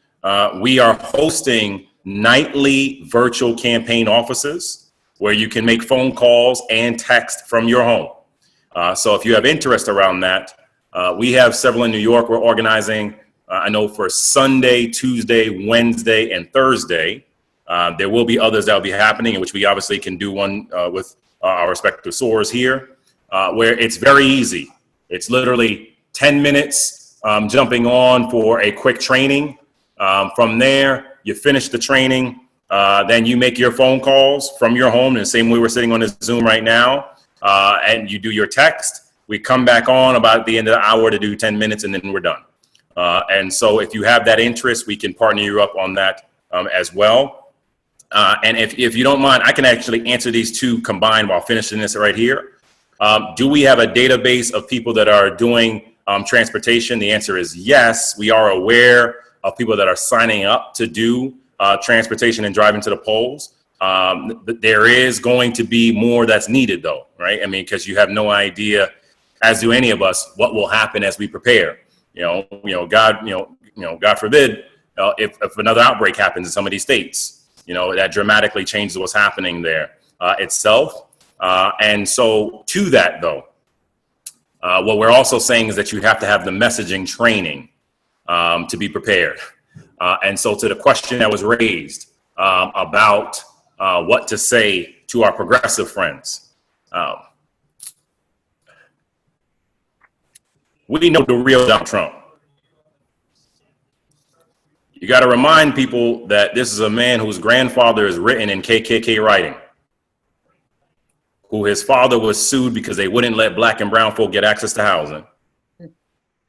we are hosting nightly virtual campaign offices where you can make phone calls and text from your home. So if you have interest around that, we have several in New York we're organizing. I know for Sunday, Tuesday, Wednesday, and Thursday. There will be others that will be happening, in which we obviously can do one with our respective SOARs here, where it's very easy. It's literally 10 minutes jumping on for a quick training. From there, you finish the training. Then you make your phone calls from your home in the same way we're sitting on this Zoom right now, and you do your text. We come back on about the end of the hour to do 10 minutes, and then we're done. And so if you have that interest, we can partner you up on that as well. And if you don't mind, I can actually answer these two combined while finishing this right here. Do we have a database of people that are doing transportation? The answer is yes. We are aware of people that are signing up to do transportation and driving to the polls. There is going to be more that's needed, though, right? I mean, because you have no idea, as do any of us, what will happen as we prepare. God forbid, if another outbreak happens in some of these states, that dramatically changes what's happening there itself. And so to that, though, what we're also saying is that you have to have the messaging training to be prepared. And so to the question that was raised about what to say to our progressive friends, we know the real Donald Trump. You got to remind people that this is a man whose grandfather is written in KKK writing, who his father was sued because they wouldn't let black and brown folk get access to housing,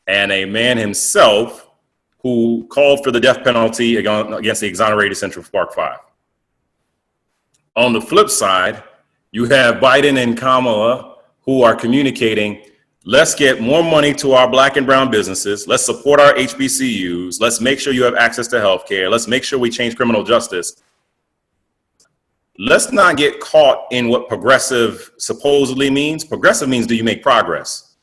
and a man himself who called for the death penalty against the exonerated Central Park Five. On the flip side, you have Biden and Kamala who are communicating, Let's get more money to our Black and brown businesses. Let's support our HBCUs. Let's make sure you have access to healthcare. Let's make sure we change criminal justice. Let's not get caught in what progressive supposedly means. Progressive means, do you make progress?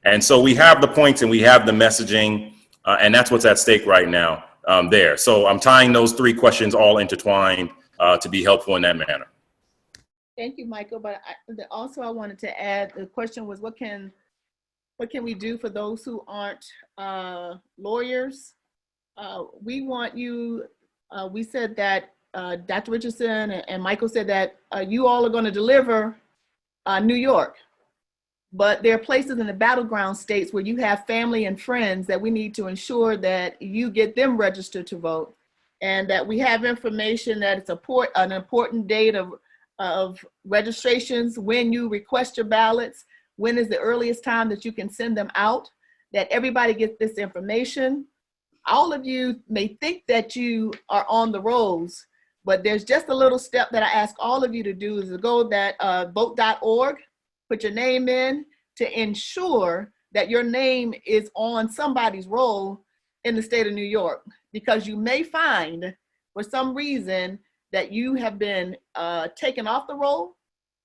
And so we have the points and we have the messaging, and that's what's at stake right now there. So I'm tying those three questions all intertwined to be helpful in that manner. Thank you, Michael. But also I wanted to add, the question was, what can we do for those who aren't lawyers? We want you, we said that Dr. Richardson and Michael said that you all are going to deliver New York, but there are places in the battleground states where you have family and friends that we need to ensure that you get them registered to vote, and that we have information that it's an important date of registrations, when you request your ballots, when is the earliest time that you can send them out, that everybody gets this information. All of you may think that you are on the rolls, but there's just a little step that I ask all of you to do, is to go that vote.org, put your name in, to ensure that your name is on somebody's roll in the state of New York, because you may find for some reason that you have been taken off the roll,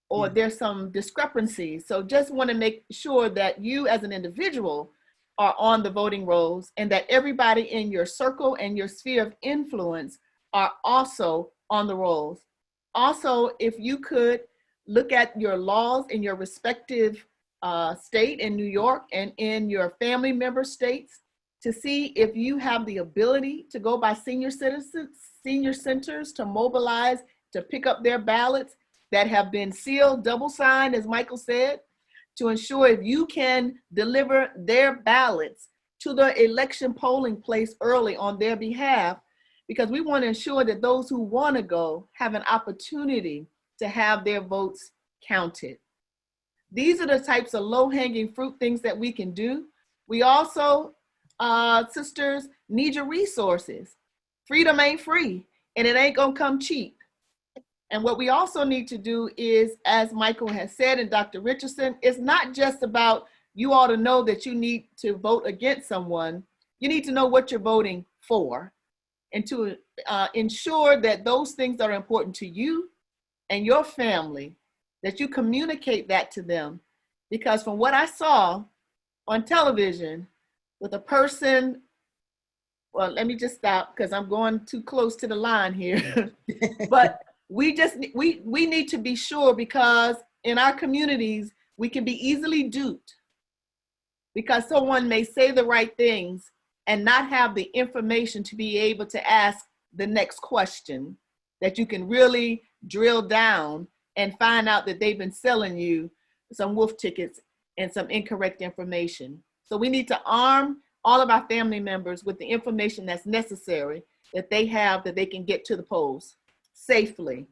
or there's some discrepancies. So just want to make sure that you as an individual are on the voting rolls, and that everybody in your circle and your sphere of influence are also on the rolls. Also, if you could look at your laws in your respective state in New York and in your family member states, to see if you have the ability to go by senior centers to mobilize, to pick up their ballots that have been sealed, double signed, as Michael said, to ensure if you can deliver their ballots to the election polling place early on their behalf, because we want to ensure that those who want to go have an opportunity to have their votes counted. These are the types of low-hanging fruit things that we can do. We also, sisters, need your resources. Freedom ain't free, and it ain't gonna come cheap. And what we also need to do is, as Michael has said and Dr. Richardson, it's not just about you all to know that you need to vote against someone. You need to know what you're voting for, and to ensure that those things that are important to you and your family, that you communicate that to them. Because from what I saw on television with a person, well, let me just stop because I'm going too close to the line here. But we need to be sure, because in our communities, we can be easily duped, because someone may say the right things and not have the information to be able to ask the next question, that you can really drill down and find out that they've been selling you some wolf tickets and some incorrect information. So we need to arm all of our family members with the information that's necessary, that they have, that they can get to the polls safely.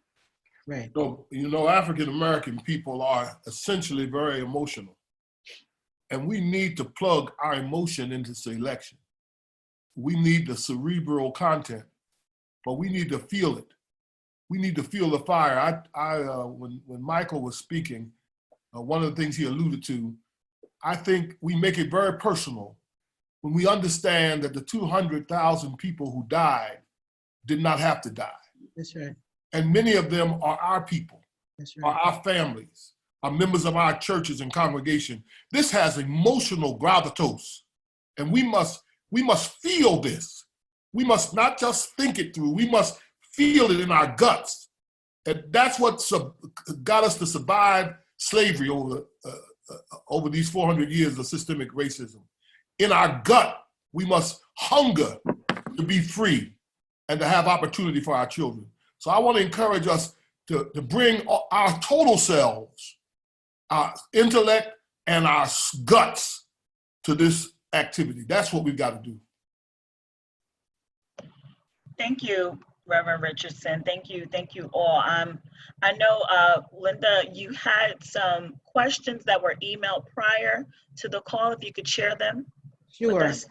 Right. So, you know, African-American people are essentially very emotional, and we need to plug our emotion into this election. We need the cerebral content, but we need to feel it. We need to feel the fire. When Michael was speaking, one of the things he alluded to, I think we make it very personal when we understand that the 200,000 people who died did not have to die. That's right. And many of them are our people, That's right. are our families, are members of our churches and congregation. This has emotional gravitas, and we must feel this. We must not just think it through, we must feel it in our guts. And that's what got us to survive slavery over these 400 years of systemic racism. In our gut, we must hunger to be free and to have opportunity for our children. So I want to encourage us to bring our total selves, our intellect and our guts to this activity. That's what we've got to do. Thank you, Reverend Richardson. Thank you all. I know, Linda, you had some questions that were emailed prior to the call. If you could share them with Sure. us.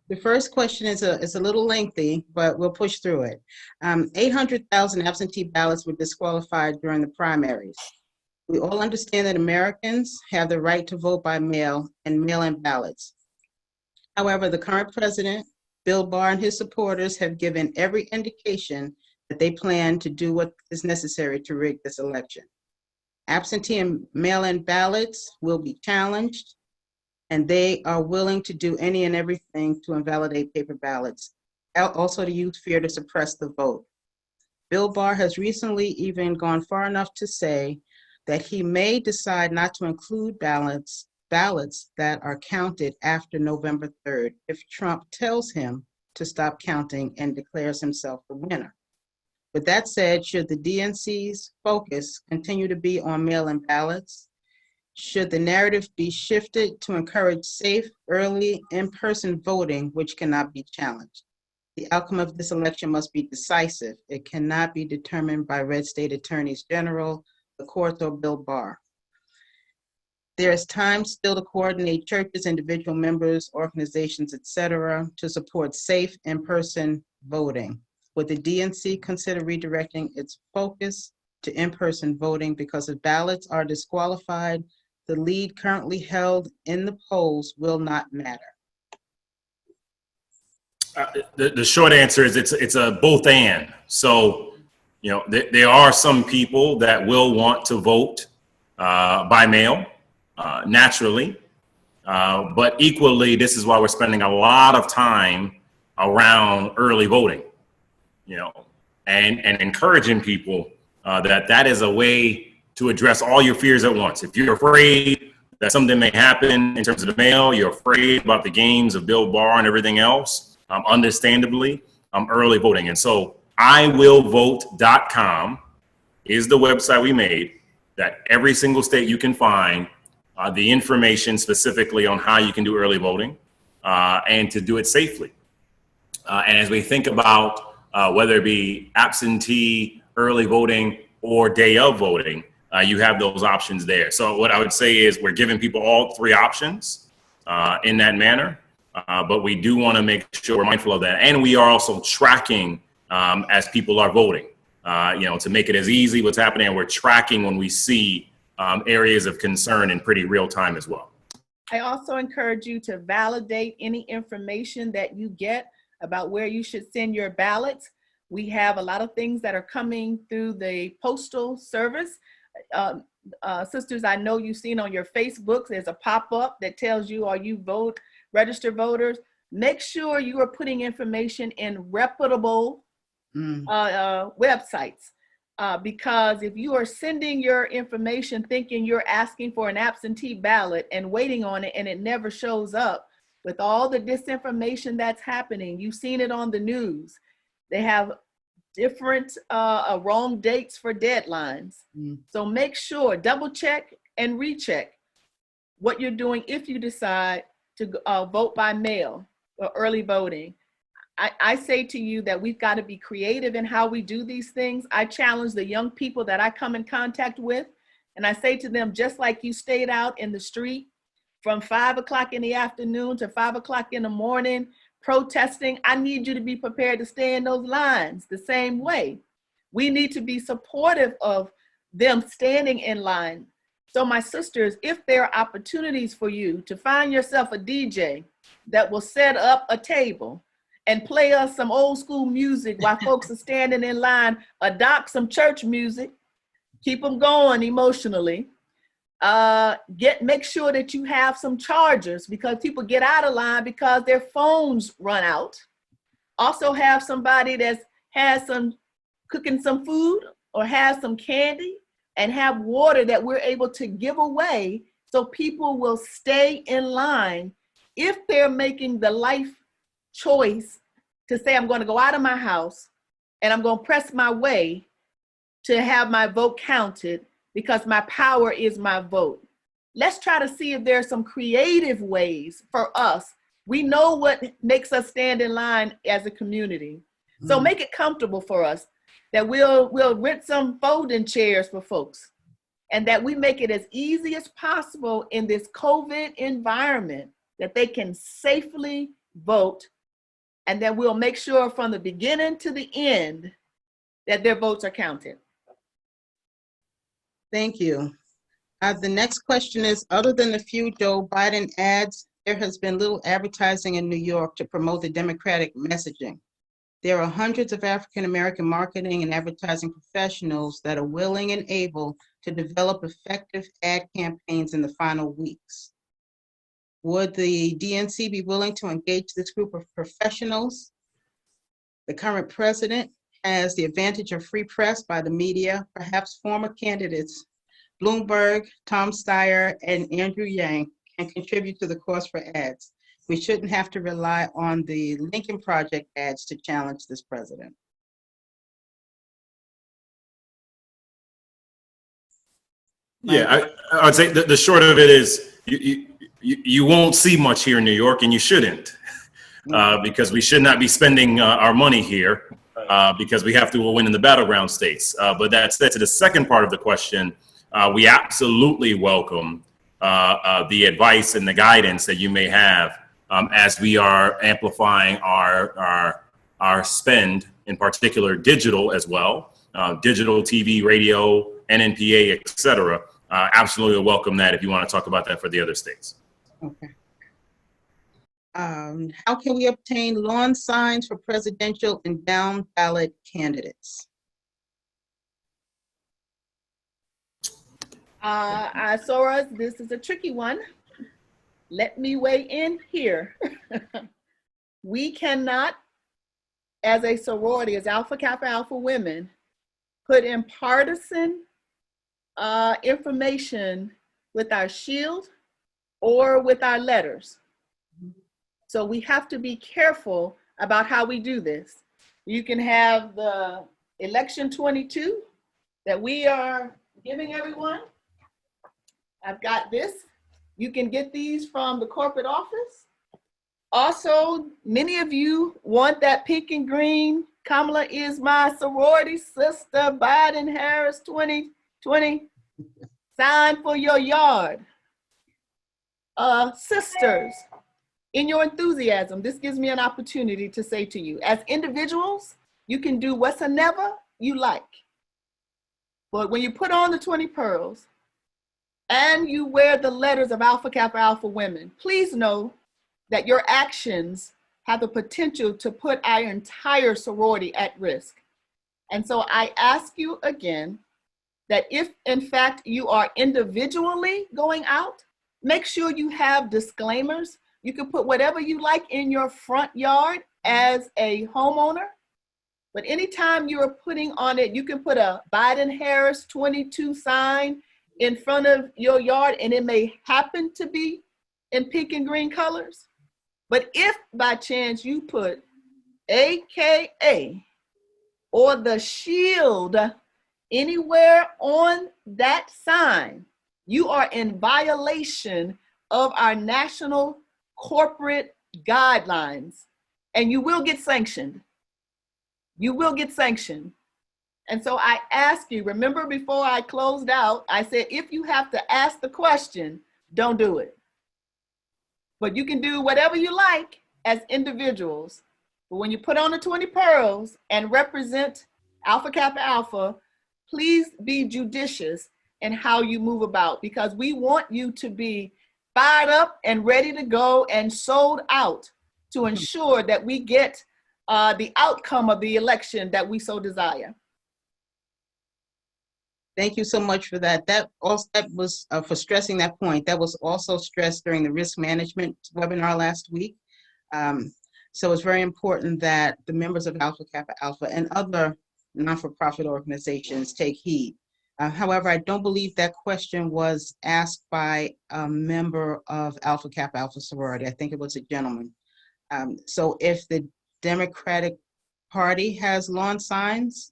The first question is a little lengthy, but we'll push through it. 800,000 absentee ballots were disqualified during the primaries. We all understand that Americans have the right to vote by mail and mail-in ballots. However, the current president, Bill Barr, and his supporters have given every indication that they plan to do what is necessary to rig this election. Absentee and mail-in ballots will be challenged, and they are willing to do any and everything to invalidate paper ballots, also to use fear to suppress the vote. Bill Barr has recently even gone far enough to say that he may decide not to include ballots that are counted after November 3rd if Trump tells him to stop counting and declares himself the winner. With that said, should the DNC's focus continue to be on mail-in ballots? Should the narrative be shifted to encourage safe, early, in-person voting, which cannot be challenged? The outcome of this election must be decisive. It cannot be determined by red state attorneys general, the courts, or Bill Barr. There is time still to coordinate churches, individual members, organizations, etc., to support safe in-person voting. Would the DNC consider redirecting its focus to in-person voting? Because if ballots are disqualified, the lead currently held in the polls will not matter. The short answer is it's a both and. So, you know, there are some people that will want to vote by mail, naturally, but equally, this is why we're spending a lot of time around early voting, you know, and encouraging people that is a way to address all your fears at once. If you're afraid that something may happen in terms of the mail, you're afraid about the games of Bill Barr and everything else, understandably, early voting. And so iwillvote.com is the website we made that every single state you can find the information specifically on how you can do early voting and to do it safely. And as we think about whether it be absentee, early voting, or day of voting, you have those options there. So what I would say is we're giving people all three options in that manner, but we do want to make sure we're mindful of that. And we are also tracking as people are voting, you know, to make it as easy what's happening. And we're tracking when we see areas of concern in pretty real time as well. I also encourage you to validate any information that you get about where you should send your ballots. We have a lot of things that are coming through the postal service. Sisters, I know you've seen on your Facebooks, there's a pop-up that tells you, are you registered voters? Make sure you are putting information in reputable websites. Because if you are sending your information thinking you're asking for an absentee ballot and waiting on it and it never shows up, with all the disinformation that's happening, you've seen it on the news. They have different wrong dates for deadlines. So make sure, double check and recheck what you're doing if you decide to vote by mail or early voting. I say to you that we've got to be creative in how we do these things. I challenge the young people that I come in contact with, and I say to them, just like you stayed out in the street from 5 o'clock in the afternoon to 5 o'clock in the morning protesting, I need you to be prepared to stay in those lines the same way. We need to be supportive of them standing in line. So my sisters, if there are opportunities for you to find yourself a DJ that will set up a table and play us some old school music while folks are standing in line, adopt some church music, keep them going emotionally. Make sure that you have some chargers because people get out of line because their phones run out. Also have somebody that has some cooking some food or has some candy and have water that we're able to give away so people will stay in line if they're making the life choice to say, I'm going to go out of my house and I'm going to press my way to have my vote counted because my power is my vote. Let's try to see if there are some creative ways for us. We know what makes us stand in line as a community. So make it comfortable for us that we'll rent some folding chairs for folks and that we make it as easy as possible in this COVID environment that they can safely vote, and then we'll make sure from the beginning to the end that their votes are counted. Thank you. The next question is, other than the few Joe Biden ads, there has been little advertising in New York to promote the Democratic messaging. There are hundreds of African-American marketing and advertising professionals that are willing and able to develop effective ad campaigns in the final weeks. Would the DNC be willing to engage this group of professionals? The current president has the advantage of free press by the media. Perhaps former candidates Bloomberg, Tom Steyer, and Andrew Yang can contribute to the cost for ads. We shouldn't have to rely on the Lincoln Project ads to challenge this president. Yeah, I'd say the short of it is you won't see much here in New York, and you shouldn't, because we should not be spending our money here because we have to win in the battleground states. But that's to the second part of the question. We absolutely welcome the advice and the guidance that you may have as we are amplifying our spend, in particular digital as well, digital TV, radio, NNPA, et cetera. Absolutely welcome that if you want to talk about that for the other states. Okay. How can we obtain lawn signs for presidential and down ballot candidates? Sora, this is a tricky one. Let me weigh in here. We cannot, as a sorority, as Alpha Kappa Alpha women, put in partisan information with our shield or with our letters. So we have to be careful about how we do this. You can have the election 22 that we are giving everyone. I've got this. You can get these from the corporate office. Also, many of you want that pink and green. Kamala is my sorority sister, Biden Harris 2020 sign for your yard. Sisters, in your enthusiasm, this gives me an opportunity to say to you, as individuals, you can do whatsoever you like. But when you put on the 20 pearls and you wear the letters of Alpha Kappa Alpha women, please know that your actions have the potential to put our entire sorority at risk. And so I ask you again that if in fact you are individually going out, make sure you have disclaimers. You can put whatever you like in your front yard as a homeowner, but anytime you are putting on it, you can put a Biden Harris 22 sign in front of your yard, and it may happen to be in pink and green colors. But if by chance you put AKA or the shield anywhere on that sign, you are in violation of our national corporate guidelines, and you will get sanctioned. You will get sanctioned. And so I ask you, remember before I closed out, I said, if you have to ask the question, don't do it. But you can do whatever you like as individuals. But when you put on the 20 pearls and represent Alpha Kappa Alpha, please be judicious in how you move about, because we want you to be fired up and ready to go and sold out to ensure that we get the outcome of the election that we so desire. Thank you so much for that. That was for stressing that point. That was also stressed during the risk management webinar last week. So it's very important that the members of Alpha Kappa Alpha and other non-for-profit organizations take heed. However, I don't believe that question was asked by a member of Alpha Kappa Alpha sorority. I think it was a gentleman. So if the Democratic Party has lawn signs,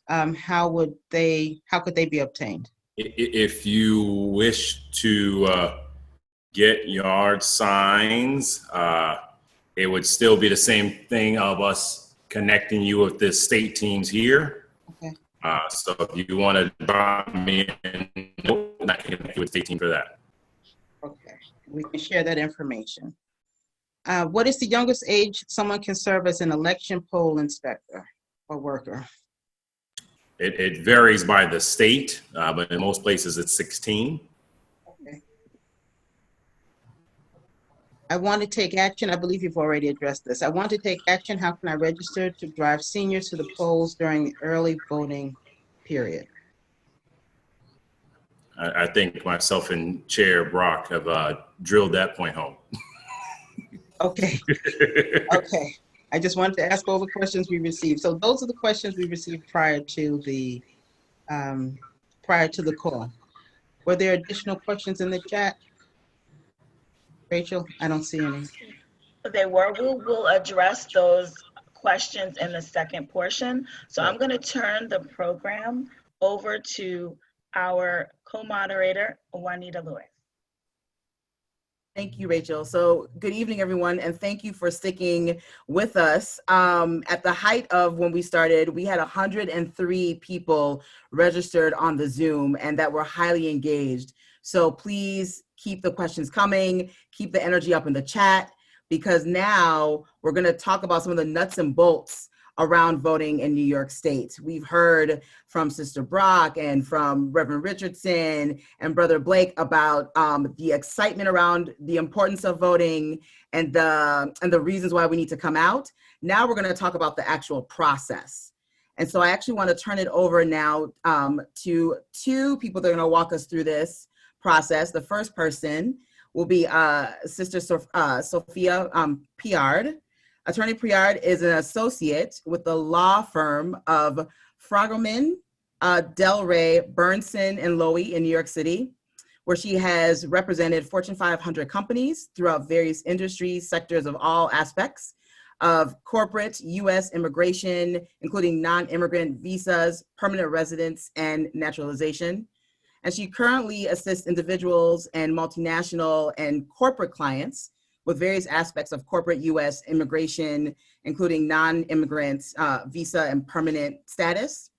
how could they be obtained? If you wish to get yard signs, it would still be the same thing of us connecting you with the state teams here. Okay. So if you want to drop me in, I can connect you with the state team for that. Okay, we can share that information. What is the youngest age someone can serve as an election poll inspector or worker? It varies by the state, but in most places it's 16. I want to take action. I believe you've already addressed this. I want to take action. How can I register to drive seniors to the polls during the early voting period? I think myself and Chair Brock have drilled that point home. Okay. Okay. I just wanted to ask all the questions we received. So those are the questions we received prior to the call. Were there additional questions in the chat? Rachel, I don't see any. They were. We'll address those questions in the second portion. So I'm going to turn the program over to our co-moderator, Juanita Lewis. Thank you, Rachel. So good evening, everyone, and thank you for sticking with us. At the height of when we started, we had 103 people registered on the Zoom and that were highly engaged. So please keep the questions coming, keep the energy up in the chat, because now we're going to talk about some of the nuts and bolts around voting in New York State. We've heard from Sister Brock and from Reverend Richardson and Brother Blake about the excitement around the importance of voting and the reasons why we need to come out. Now we're going to talk about the actual process. And so I actually want to turn it over now to two people that are going to walk us through this process. The first person will be Sister Sophia Piard. Attorney Priard is an associate with the law firm of Fragelman, Del Rey, Bernson, and Lowy in New York City, where she has represented Fortune 500 companies throughout various industries, sectors of all aspects of corporate U.S. immigration, including non-immigrant visas, permanent residence, and naturalization. And she currently assists individuals and multinational and corporate clients with various aspects of corporate U.S. immigration, including non-immigrants, visa and permanent status.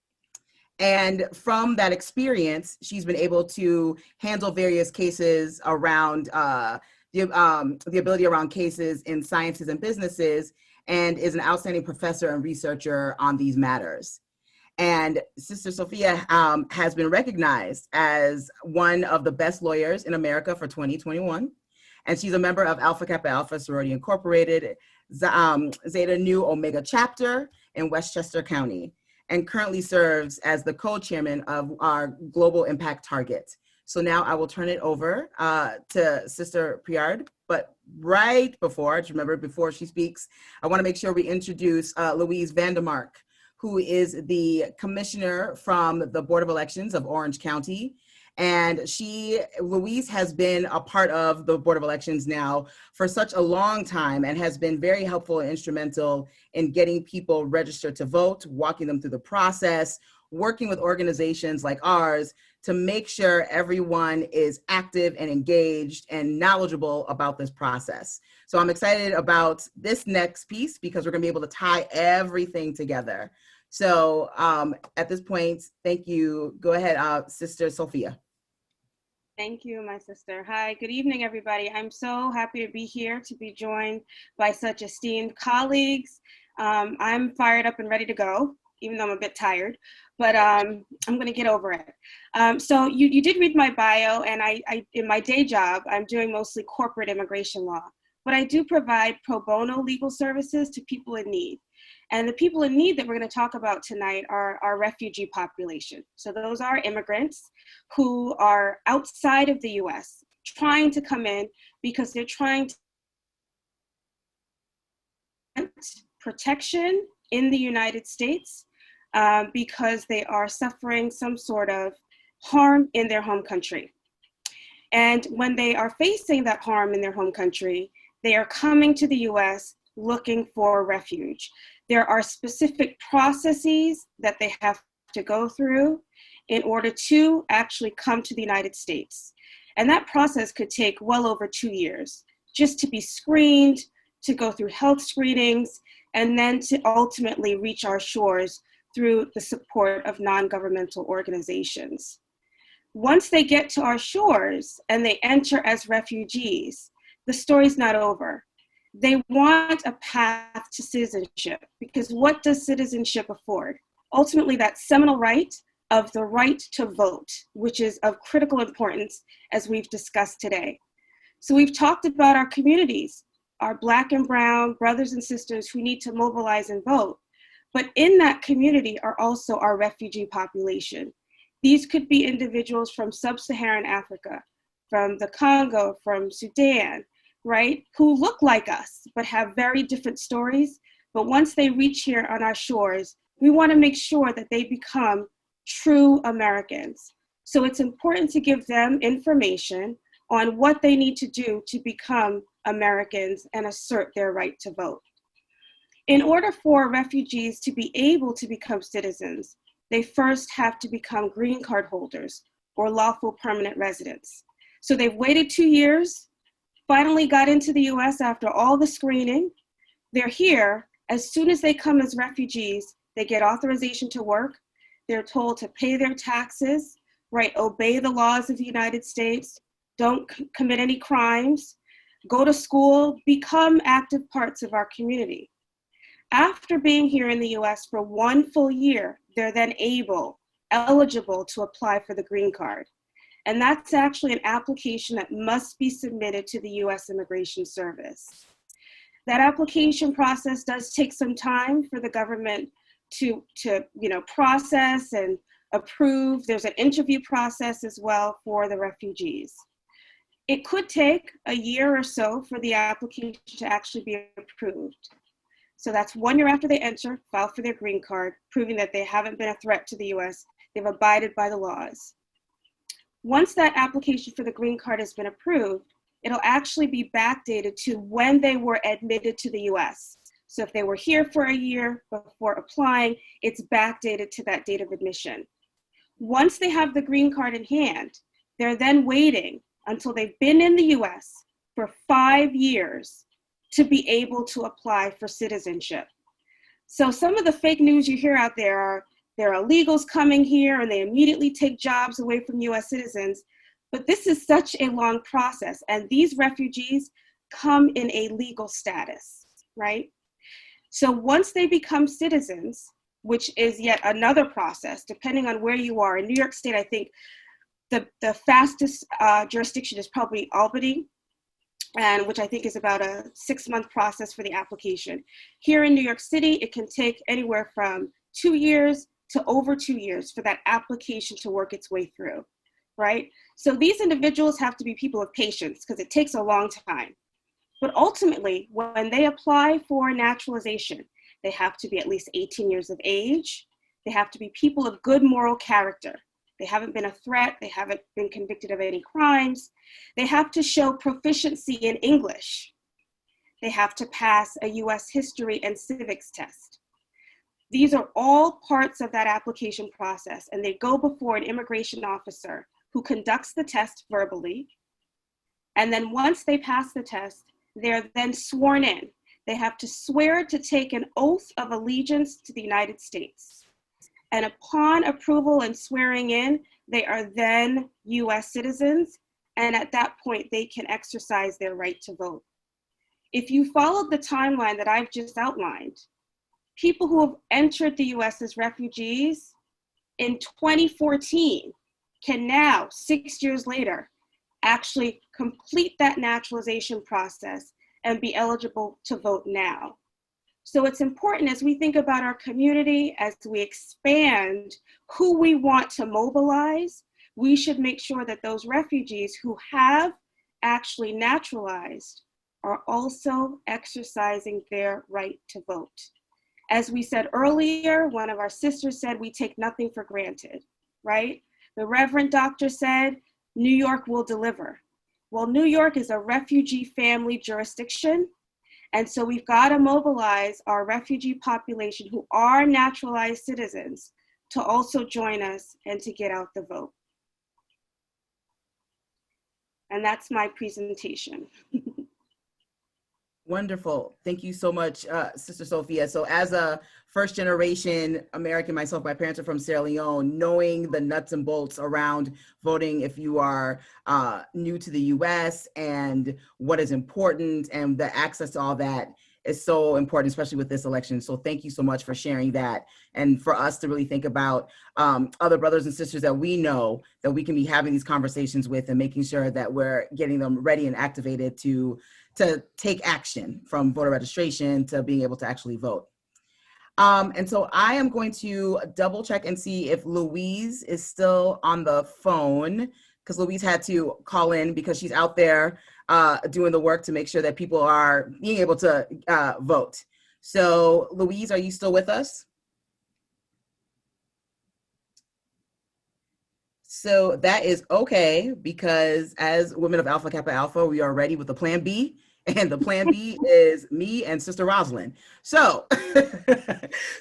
And from that experience, she's been able to handle various cases around the ability around cases in sciences and businesses, and is an outstanding professor and researcher on these matters. And Sister Sophia has been recognized as one of the best lawyers in America for 2021. And she's a member of Alpha Kappa Alpha Sorority Incorporated, Zeta Nu Omega chapter in Westchester County, and currently serves as the co-chairman of our Global Impact Target. So now I will turn it over to Sister Priard, but right before, just remember before she speaks, I wanna make sure we introduce Louise Vandermark, who is the commissioner from the Board of Elections of Orange County. And Louise has been a part of the Board of Elections now for such a long time and has been very helpful and instrumental in getting people registered to vote, walking them through the process, working with organizations like ours to make sure everyone is active and engaged and knowledgeable about this process. So I'm excited about this next piece because we're gonna be able to tie everything together. So at this point, thank you. Go ahead, Sister Sophia. Thank you, my sister. Hi, good evening, everybody. I'm so happy to be here, to be joined by such esteemed colleagues. I'm fired up and ready to go, even though I'm a bit tired, but I'm gonna get over it. So you did read my bio, and I in my day job, I'm doing mostly corporate immigration law, but I do provide pro bono legal services to people in need. And the people in need that we're going to talk about tonight are our refugee population. So those are immigrants who are outside of the US, trying to come in because they're trying to get protection in the United States because they are suffering some sort of harm in their home country. And when they are facing that harm in their home country, they are coming to the US looking for refuge. There are specific processes that they have to go through in order to actually come to the United States. And that process could take well over 2 years, just to be screened, to go through health screenings, and then to ultimately reach our shores through the support of non-governmental organizations. Once they get to our shores and they enter as refugees, the story's not over. They want a path to citizenship, because what does citizenship afford? Ultimately, that seminal right of the right to vote, which is of critical importance as we've discussed today. So we've talked about our communities, our Black and Brown brothers and sisters who need to mobilize and vote. But in that community are also our refugee population. These could be individuals from sub-Saharan Africa, from the Congo, from Sudan, right? Who look like us, but have very different stories. But once they reach here on our shores, we want to make sure that they become true Americans. So it's important to give them information on what they need to do to become Americans and assert their right to vote. In order for refugees to be able to become citizens, they first have to become green card holders or lawful permanent residents. So they've waited 2 years, finally got into the US after all the screening. They're here. As soon as they come as refugees, they get authorization to work. They're told to pay their taxes, right? Obey the laws of the United States, don't commit any crimes, go to school, become active parts of our community. After being here in the US for 1 full year, they're then eligible to apply for the green card. And that's actually an application that must be submitted to the US Immigration Service. That application process does take some time for the government to process and approve. There's an interview process as well for the refugees. It could take a year or so for the application to actually be approved. So that's 1 year after they enter, file for their green card, proving that they haven't been a threat to the US, they've abided by the laws. Once that application for the green card has been approved, it'll actually be backdated to when they were admitted to the US. So if they were here for a year before applying, it's backdated to that date of admission. Once they have the green card in hand, they're then waiting until they've been in the US for 5 years to be able to apply for citizenship. So some of the fake news you hear out there are illegals coming here and they immediately take jobs away from US citizens. But this is such a long process, and these refugees come in a legal status, right? So once they become citizens, which is yet another process, depending on where you are. In New York State, I think the fastest jurisdiction is probably Albany, and which I think is about a 6-month process for the application. Here in New York City, it can take anywhere from 2 years to over 2 years for that application to work its way through, right? So these individuals have to be people of patience because it takes a long time. But ultimately, when they apply for naturalization, they have to be at least 18 years of age. They have to be people of good moral character. They haven't been a threat. They haven't been convicted of any crimes. They have to show proficiency in English. They have to pass a US history and civics test. These are all parts of that application process, and they go before an immigration officer who conducts the test verbally. And then once they pass the test, they're then sworn in. They have to swear to take an oath of allegiance to the United States. And upon approval and swearing in, they are then US citizens. And at that point, they can exercise their right to vote. If you followed the timeline that I've just outlined, people who have entered the US as refugees in 2014 can now, 6 years later, actually complete that naturalization process and be eligible to vote now. So it's important as we think about our community, as we expand who we want to mobilize, we should make sure that those refugees who have actually naturalized are also exercising their right to vote. As we said earlier, one of our sisters said, we take nothing for granted, right? The Reverend Doctor said, New York will deliver. Well, New York is a refugee family jurisdiction. And so we've got to mobilize our refugee population who are naturalized citizens to also join us and to get out the vote. And that's my presentation. Wonderful. Thank you so much, Sister Sophia. So as a first generation American myself, my parents are from Sierra Leone, knowing the nuts and bolts around voting if you are new to the US and what is important and the access to all that is so important, especially with this election. So thank you so much for sharing that, and for us to really think about other brothers and sisters that we know that we can be having these conversations with, and making sure that we're getting them ready and activated to take action, from voter registration to being able to actually vote. And so I am going to double check and see if Louise is still on the phone, because Louise had to call in because she's out there doing the work to make sure that people are being able to vote. So Louise, are you still with us? So that is okay, because as women of Alpha Kappa Alpha, we are ready with the plan B. And the plan B is me and Sister Rosalind. So,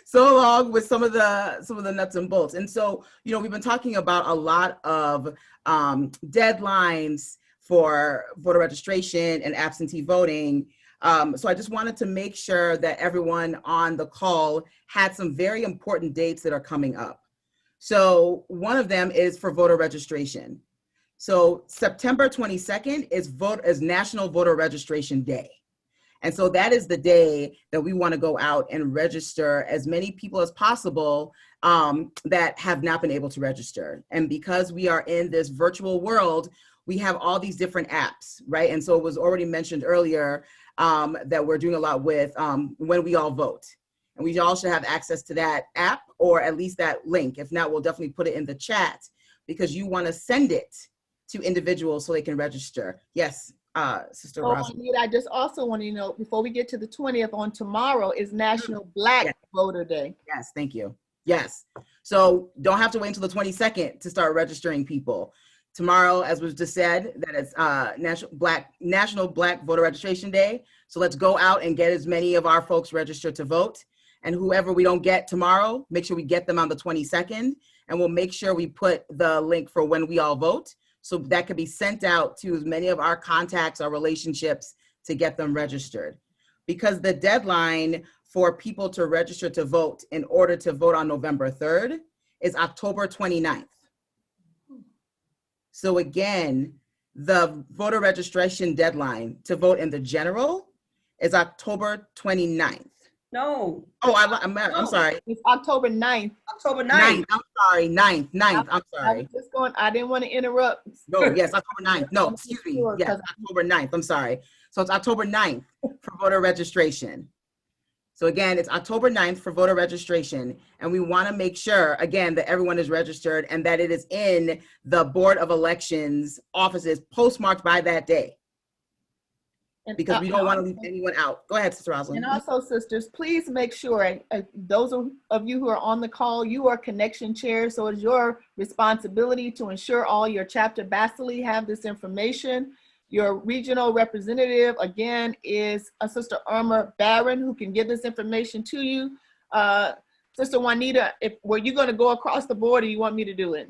so along with some of the nuts and bolts. And so, we've been talking about a lot of deadlines for voter registration and absentee voting. So I just wanted to make sure that everyone on the call had some very important dates that are coming up. So one of them is for voter registration. So September 22nd is National Voter Registration Day. And so that is the day that we want to go out and register as many people as possible that have not been able to register. And because we are in this virtual world, we have all these different apps, right? And so it was already mentioned earlier that we're doing a lot with When We All Vote. And we all should have access to that app, or at least that link. If not, we'll definitely put it in the chat, because you want to send it to individuals so they can register. Yes, Sister Rosalind. I just also want to know, before we get to the 20th, on tomorrow is National Black Voter Day. Yes, thank you. Yes. So don't have to wait until the 22nd to start registering people. Tomorrow, as was just said, that is National Black Voter Registration Day. So let's go out and get as many of our folks registered to vote. And whoever we don't get tomorrow, make sure we get them on the 22nd. And we'll make sure we put the link for When We All Vote, so that could be sent out to as many of our contacts, our relationships, to get them registered. Because the deadline for people to register to vote in order to vote on November 3rd is October 29th. So again, the voter registration deadline to vote in the general is October 29th. No. Oh, I'm sorry. It's October 9th. October 9th. I'm sorry, 9th. I'm sorry. I didn't want to interrupt. No, yes, October 9th. No, excuse me. Yes, October 9th. I'm sorry. So it's October 9th for voter registration. So again, it's October 9th for voter registration. And we want to make sure, again, that everyone is registered and that it is in the Board of Elections offices postmarked by that day. Because we don't want to leave anyone out. Go ahead, Sister Rosalind. And also, sisters, please make sure, those of you who are on the call, you are connection chairs, so it's your responsibility to ensure all your chapter bacilli have this information. Your regional representative, again, is Sister Irma Barron, who can give this information to you. Sister Juanita, were you going to go across the board, or you want me to do it?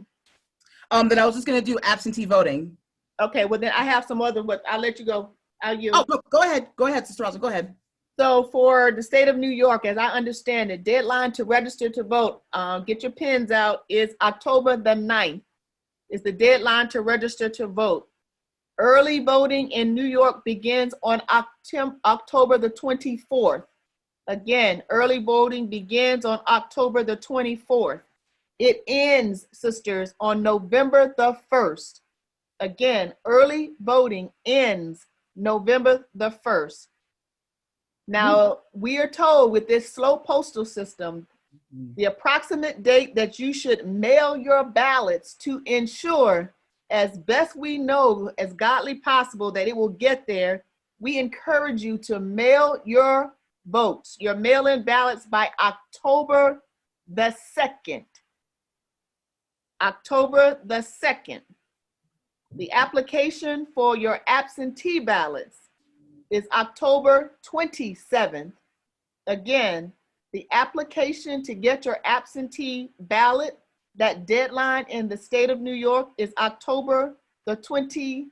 Then I was just going to do absentee voting. Okay, well then I have some other, but I'll let you go. Oh, no, go ahead, Sister Rosalind, go ahead. So for the state of New York, as I understand it, deadline to register to vote, get your pens out, is October the 9th. Is the deadline to register to vote. Early voting in New York begins on October the 24th. Again, early voting begins on October the 24th. It ends, sisters, on November the 1st. Again, early voting ends November the 1st. Now, we are told with this slow postal system, the approximate date that you should mail your ballots to ensure, as best we know, as godly possible, that it will get there, we encourage you to mail your votes, your mail-in ballots by October the 2nd. October the 2nd. The application for your absentee ballots is October 27th. Again, the application to get your absentee ballot, that deadline in the state of New York, is October the 27th.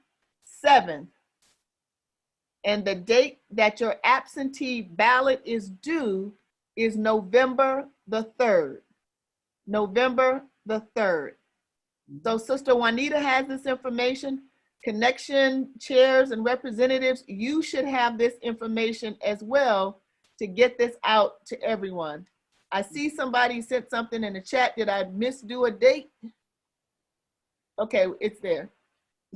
And the date that your absentee ballot is due is November the 3rd. November the 3rd. So Sister Juanita has this information. Connection chairs and representatives, you should have this information as well, to get this out to everyone. I see somebody sent something in the chat. Did I misdo a date? Okay, it's there.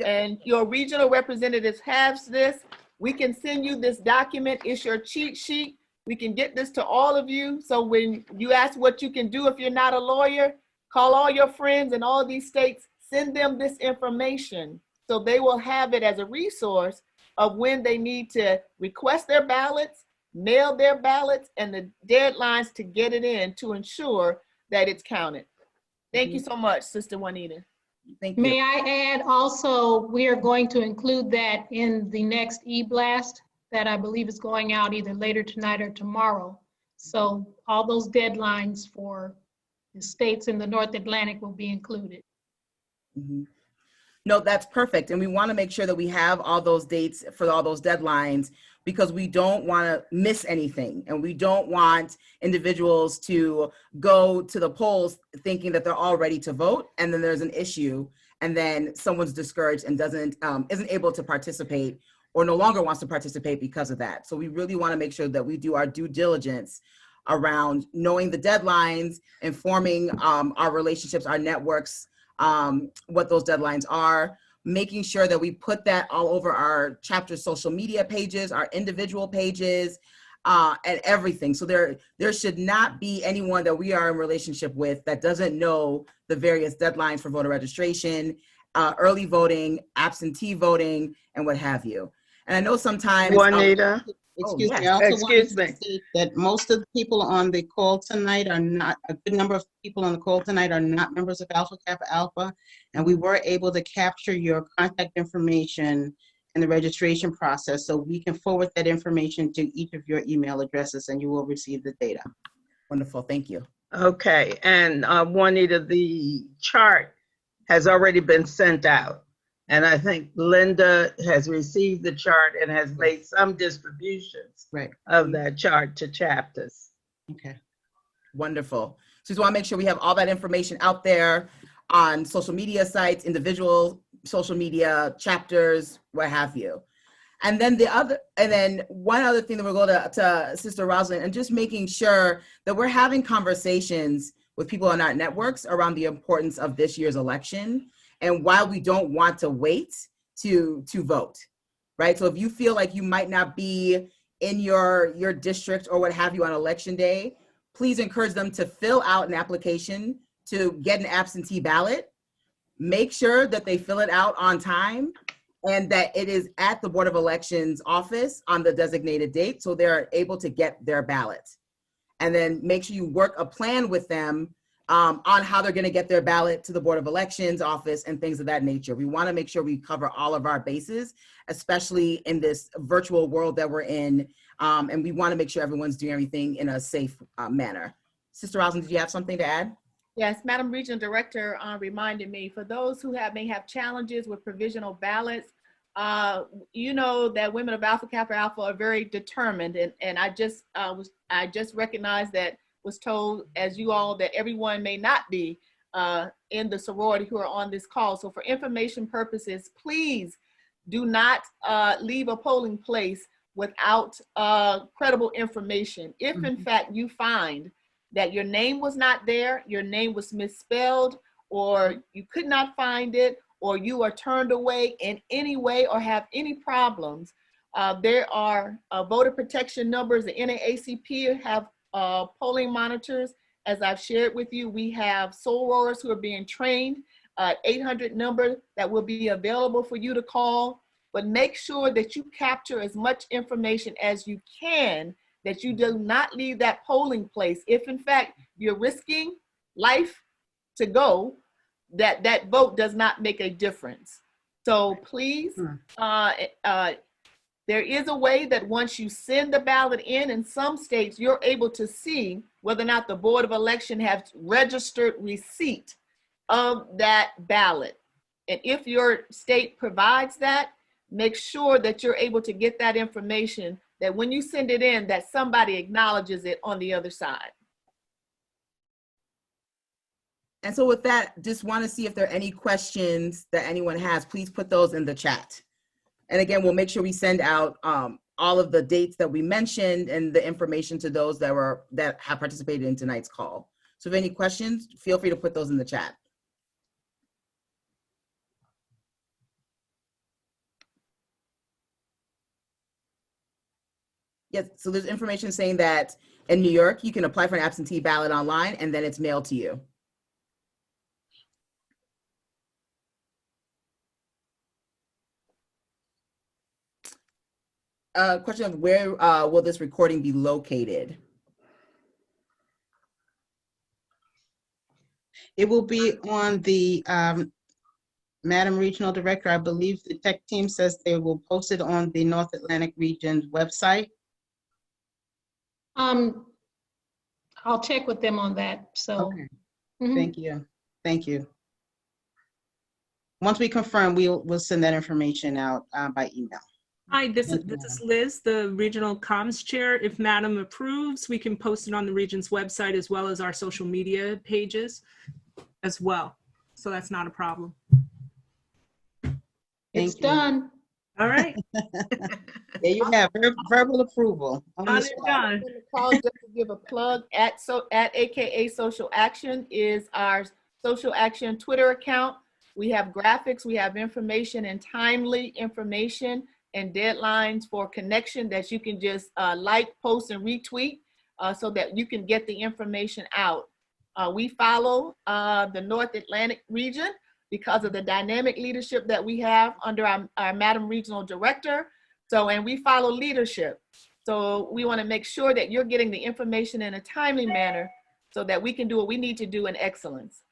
And your regional representatives have this. We can send you this document. It's your cheat sheet. We can get this to all of you. So when you ask what you can do if you're not a lawyer, call all your friends in all these states, send them this information so they will have it as a resource of when they need to request their ballots, mail their ballots, and the deadlines to get it in to ensure that it's counted. Thank you so much, Sister Juanita. Thank you. May I add also, we are going to include that in the next e-blast that I believe is going out either later tonight or tomorrow. So all those deadlines for the states in the North Atlantic will be included. Mm-hmm. No, that's perfect. And we want to make sure that we have all those dates for all those deadlines, because we don't want to miss anything. And we don't want individuals to go to the polls thinking that they're all ready to vote, and then there's an issue, and then someone's discouraged and isn't able to participate or no longer wants to participate because of that. So we really want to make sure that we do our due diligence around knowing the deadlines, informing our relationships, our networks, what those deadlines are, making sure that we put that all over our chapter social media pages, our individual pages, and everything. So there should not be anyone that we are in relationship with that doesn't know the various deadlines for voter registration, early voting, absentee voting, and what have you. And I know sometimes— Juanita. Excuse yes. me, I also Excuse wanted to state that most of the people on the call tonight are not, a good number of people on the call tonight are not members of Alpha Kappa Alpha, and we were able to capture your contact information in the registration process, so we can forward that information to each of your email addresses and you will receive the data. Wonderful, thank you. Okay, and Juanita, the chart has already been sent out. And I think Linda has received the chart and has made some distributions of that chart to chapters. Okay. Wonderful. So just want to make sure we have all that information out there on social media sites, individual social media, chapters, what have you. And then one other thing that we'll go to Sister Rosalind, and just making sure that we're having conversations with people on our networks around the importance of this year's election, and why we don't want to wait to vote, right? So if you feel like you might not be in your district or what have you on election day, please encourage them to fill out an application to get an absentee ballot. Make sure that they fill it out on time and that it is at the Board of Elections office on the designated date, so they're able to get their ballot. And then make sure you work a plan with them on how they're going to get their ballot to the Board of Elections office and things of that nature. We want to make sure we cover all of our bases, especially in this virtual world that we're in. And we want to make sure everyone's doing everything in a safe manner. Sister Rosalind, did you have something to add? Yes, Madam Regional Director reminded me, for those who may have challenges with provisional ballots, you know that women of Alpha Kappa Alpha are very determined, and I just recognized that was told, as you all, that everyone may not be in the sorority who are on this call. So for information purposes, please do not leave a polling place without credible information. If in fact you find that your name was not there, your name was misspelled, or you could not find it, or you are turned away in any way or have any problems, there are voter protection numbers. The NAACP have polling monitors. As I've shared with you, we have sorors who are being trained, 800 number that will be available for you to call. But make sure that you capture as much information as you can, that you do not leave that polling place. If in fact you're risking life to go, that vote does not make a difference. So please, there is a way that once you send the ballot in some states, you're able to see whether or not the Board of Election has registered receipt of that ballot. And if your state provides that, make sure that you're able to get that information, that when you send it in, that somebody acknowledges it on the other side. And so with that, just want to see if there are any questions that anyone has. Please put those in the chat. And again, we'll make sure we send out all of the dates that we mentioned and the information to those that have participated in tonight's call. So if any questions, feel free to put those in the chat. Yes, so there's information saying that in New York, you can apply for an absentee ballot online and then it's mailed to you. Question of where will this recording be located? It will be on the Madam Regional Director. I believe the tech team says they will post it on the North Atlantic Region's website. I'll check with them on that. So, Okay. Thank you. Thank you. Once we confirm, we'll send that information out by email. Hi, this is Liz, the Regional Comms Chair. If Madam approves, we can post it on the region's website as well as our social media pages as well. So that's not a problem. It's done. All right. There you have verbal approval. Done and done. Just to give a plug, at AKA Social Action is our social action Twitter account. We have graphics, we have information and timely information and deadlines for connection that you can just like, post, and retweet so that you can get the information out. We follow the North Atlantic region because of the dynamic leadership that we have under our Madam Regional Director. So, and we follow leadership. So we want to make sure that you're getting the information in a timely manner so that we can do what we need to do in excellence.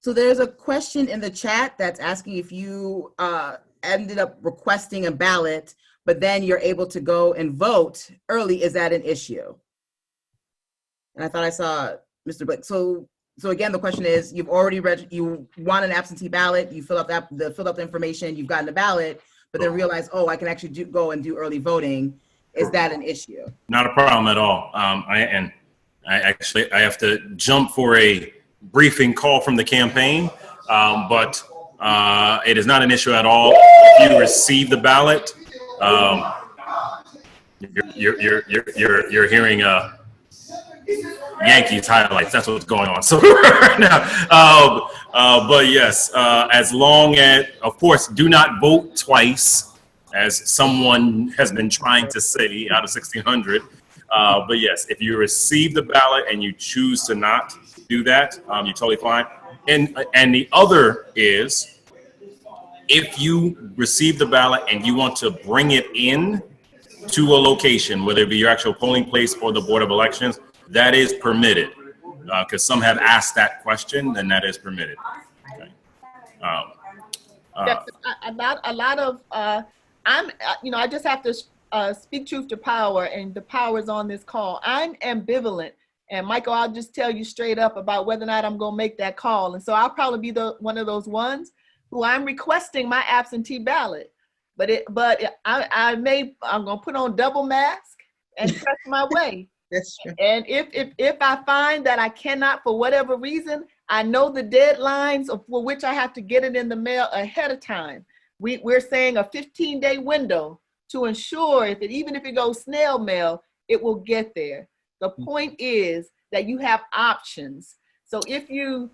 So there's a question in the chat that's asking if you ended up requesting a ballot, but then you're able to go and vote early. Is that an issue? And I thought I saw Mr. Blake. So again, the question is, you've already you want an absentee ballot, you filled out the information, you've gotten a ballot, but then realize, oh, I can actually go and do early voting. Is that an issue? Not a problem at all. I have to jump for a briefing call from the campaign, but it is not an issue at all. If you receive the ballot, you're hearing Yankees highlights. That's what's going on. So right now, but yes, as long as, of course, do not vote twice, as someone has been trying to say out of 1,600. But yes, if you receive the ballot and you choose to not do that, you're totally fine. And the other is, if you receive the ballot and you want to bring it in to a location, whether it be your actual polling place or the Board of Elections, that is permitted. Because some have asked that question, then that is permitted. Okay. I just have to speak truth to power, and the power is on this call. I'm ambivalent. And Michael, I'll just tell you straight up about whether or not I'm going to make that call. And so I'll probably be one of those ones who I'm requesting my absentee ballot. But I'm going to put on double mask and press my way. That's true. And if I find that I cannot, for whatever reason, I know the deadlines for which I have to get it in the mail ahead of time. We're saying a 15-day window to ensure even if it goes snail mail, it will get there. The point is that you have options. So if you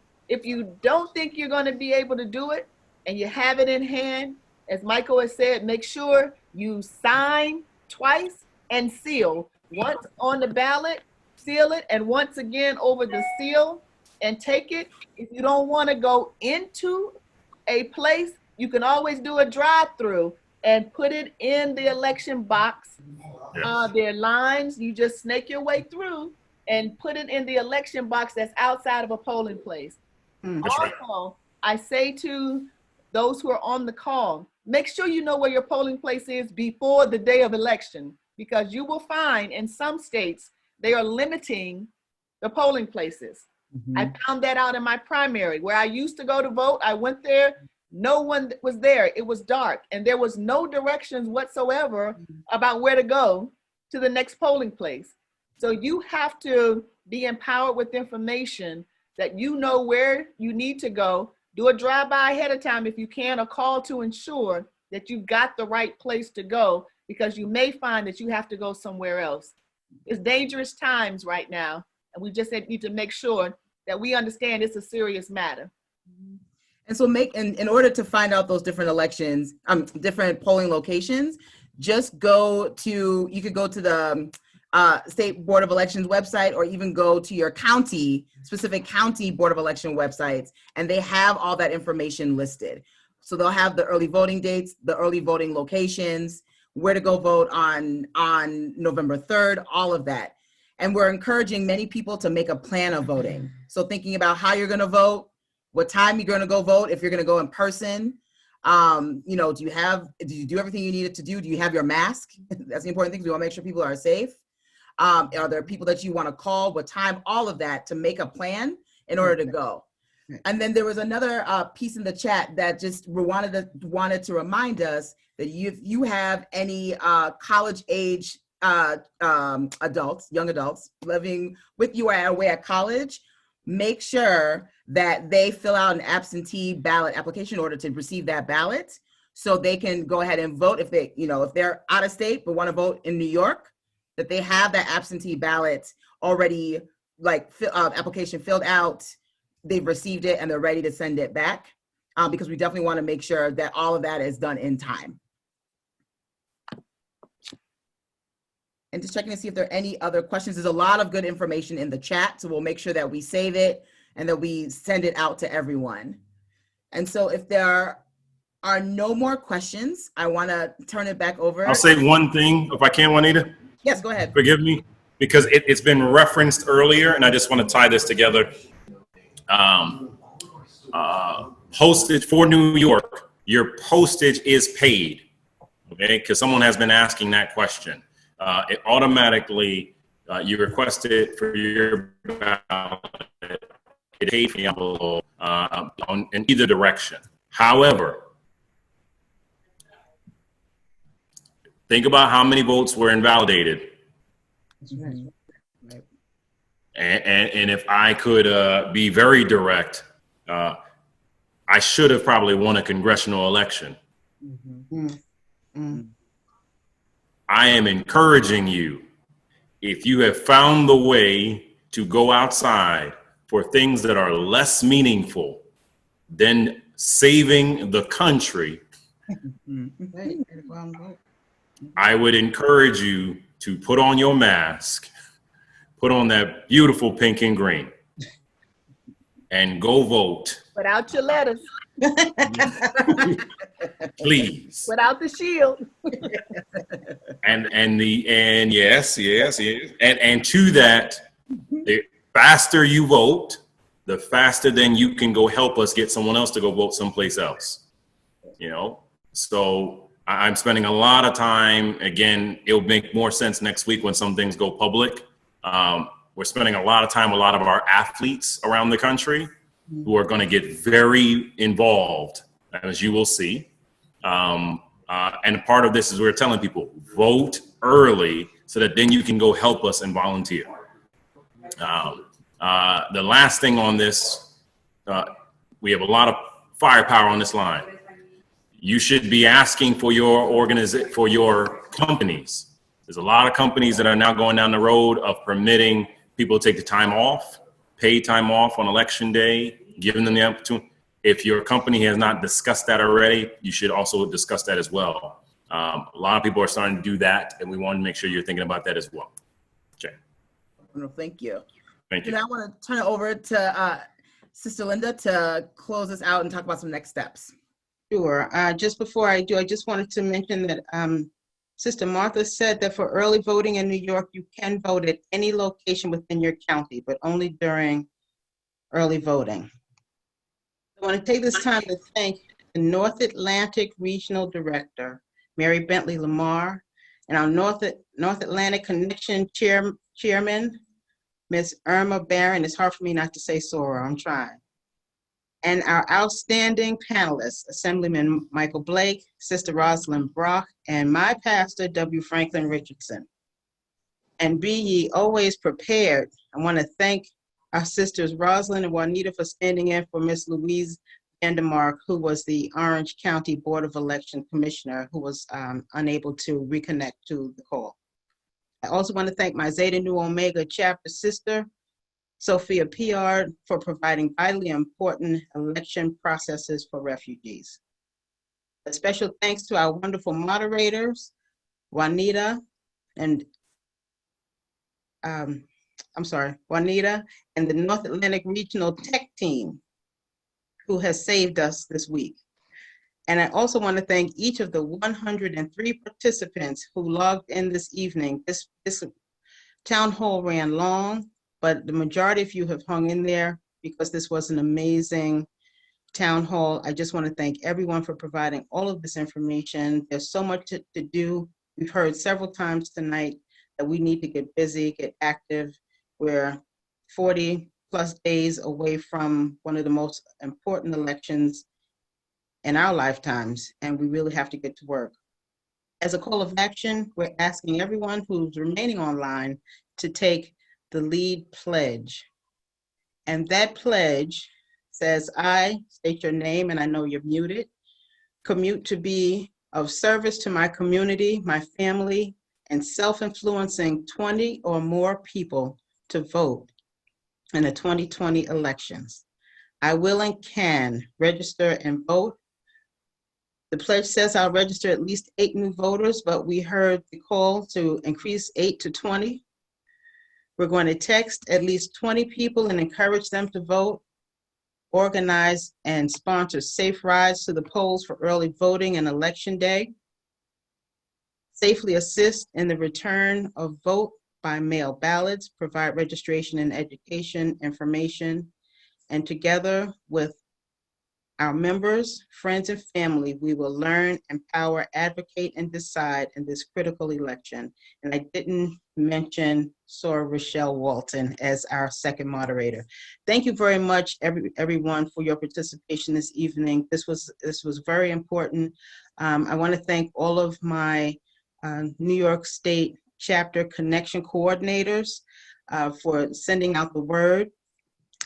don't think you're going to be able to do it and you have it in hand, as Michael has said, make sure you sign twice and seal. Once on the ballot, seal it, and once again over the seal and take it. If you don't want to go into a place, you can always do a drive-through and put it in the election box. Yes. There are lines, you just snake your way through and put it in the election box that's outside of a polling place. Also, I say to those who are on the call, make sure you know where your polling place is before the day of election, because you will find in some states, they are limiting the polling places. Mm-hmm. I found that out in my primary, where I used to go to vote. I went there, no one was there. It was dark, and there was no directions whatsoever about where to go to the next polling place. So you have to be empowered with information that you know where you need to go. Do a drive-by ahead of time if you can, or call to ensure that you've got the right place to go because you may find that you have to go somewhere else. It's dangerous times right now, and we just need to make sure that we understand it's a serious matter. And so in order to find out those different elections, different polling locations, just you could go to the State Board of Elections website, or even go to your specific county Board of Election websites, and they have all that information listed. So they'll have the early voting dates, the early voting locations, where to go vote on November 3rd, all of that. And we're encouraging many people to make a plan of voting. So thinking about how you're gonna vote, what time you're gonna go vote, if you're gonna go in person, do you do everything you needed to do? Do you have your mask? That's the important thing. We wanna make sure people are safe. Are there people that you wanna call, what time, all of that, to make a plan in order to go. And then there was another piece in the chat that just wanted to remind us that if you have any college age adults, young adults living with you or away at college, make sure that they fill out an absentee ballot application in order to receive that ballot, so they can go ahead and vote. If they're out of state but want to vote in New York, that they have that absentee ballot already, application filled out, they've received it, and they're ready to send it back, because we definitely want to make sure that all of that is done in time. And just checking to see if there are any other questions. There's a lot of good information in the chat, so we'll make sure that we save it and that we send it out to everyone. And so if there are no more questions, I want to turn it back over. I'll say one thing, if I can, Juanita. Yes, go ahead. Forgive me, because it's been referenced earlier, and I just want to tie this together. Postage for New York, your postage is paid, okay? Because someone has been asking that question. It automatically, you request it for your ballot, it paid for the envelope in either direction. However, think about how many votes were invalidated. And if I could be very direct, I should have probably won a congressional election. I am encouraging you, if you have found the way to go outside for things that are less meaningful than saving the country, I would encourage you to put on your mask, put on that beautiful pink and green, and go vote. Without your letters. Please. Without the shield. And yes. And to that, the faster you vote, the faster then you can go help us get someone else to go vote someplace else. So I'm spending a lot of time, again, it'll make more sense next week when some things go public. We're spending a lot of time with a lot of our athletes around the country who are going to get very involved, as you will see. And part of this is we're telling people, vote early so that then you can go help us and volunteer. The last thing on this, we have a lot of firepower on this line. You should be asking for your companies. There's a lot of companies that are now going down the road of permitting people to take the time off, paid time off on election day, giving them the opportunity. If your company has not discussed that already, you should also discuss that as well. A lot of people are starting to do that, and we want to make sure you're thinking about that as well. Okay. Well, thank you. Thank you. And I want to turn it over to Sister Linda to close us out and talk about some next steps. Sure. Just before I do, I just wanted to mention that Sister Martha said that for early voting in New York, you can vote at any location within your county, but only during early voting. I want to take this time to thank the North Atlantic Regional Director, Mary Bentley Lamar, and our North Atlantic Connection Chairman, Ms. Irma Barron. It's hard for me not to say Sora, I'm trying. And our outstanding panelists, Assemblyman Michael Blake, Sister Rosalind Brock, and my pastor, W. Franklin Richardson. And be ye always prepared. I want to thank our sisters Rosalind and Juanita for standing in for Miss Louise Vandermark, who was the Orange County Board of Election Commissioner, who was unable to reconnect to the call. I also want to thank my Zeta Nu Omega chapter sister, Sophia Piard, for providing vitally important election processes for refugees. A special thanks to our wonderful moderators, Juanita and Juanita and the North Atlantic Regional Tech Team, who has saved us this week. And I also want to thank each of the 103 participants who logged in this evening. This town hall ran long, but the majority of you have hung in there because this was an amazing town hall. I just want to thank everyone for providing all of this information. There's so much to do. We've heard several times tonight that we need to get busy, get active. We're 40 plus days away from one of the most important elections in our lifetimes, and we really have to get to work. As a call of action, we're asking everyone who's remaining online to take the lead pledge. And that pledge says, I state your name, and I know you're muted, commute to be of service to my community, my family, and self-influencing 20 or more people to vote in the 2020 elections. I will and can register and vote. The pledge says I'll register at least 8 new voters, but we heard the call to increase 8 to 20. We're going to text at least 20 people and encourage them to vote, organize and sponsor safe rides to the polls for early voting and election day, safely assist in the return of vote by mail ballots, provide registration and education information, and together with our members, friends, and family, we will learn, empower, advocate, and decide in this critical election. And I didn't mention Sora Rochelle Walton as our second moderator. Thank you very much, everyone, for your participation this evening. This was very important. I want to thank all of my New York State chapter connection coordinators for sending out the word.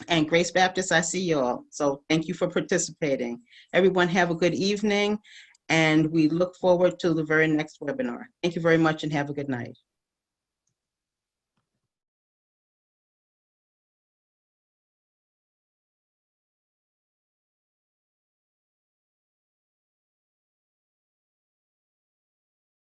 And Grace Baptist, I see you all. So thank you for participating. Everyone have a good evening, and we look forward to the very next webinar. Thank you very much and have a good night.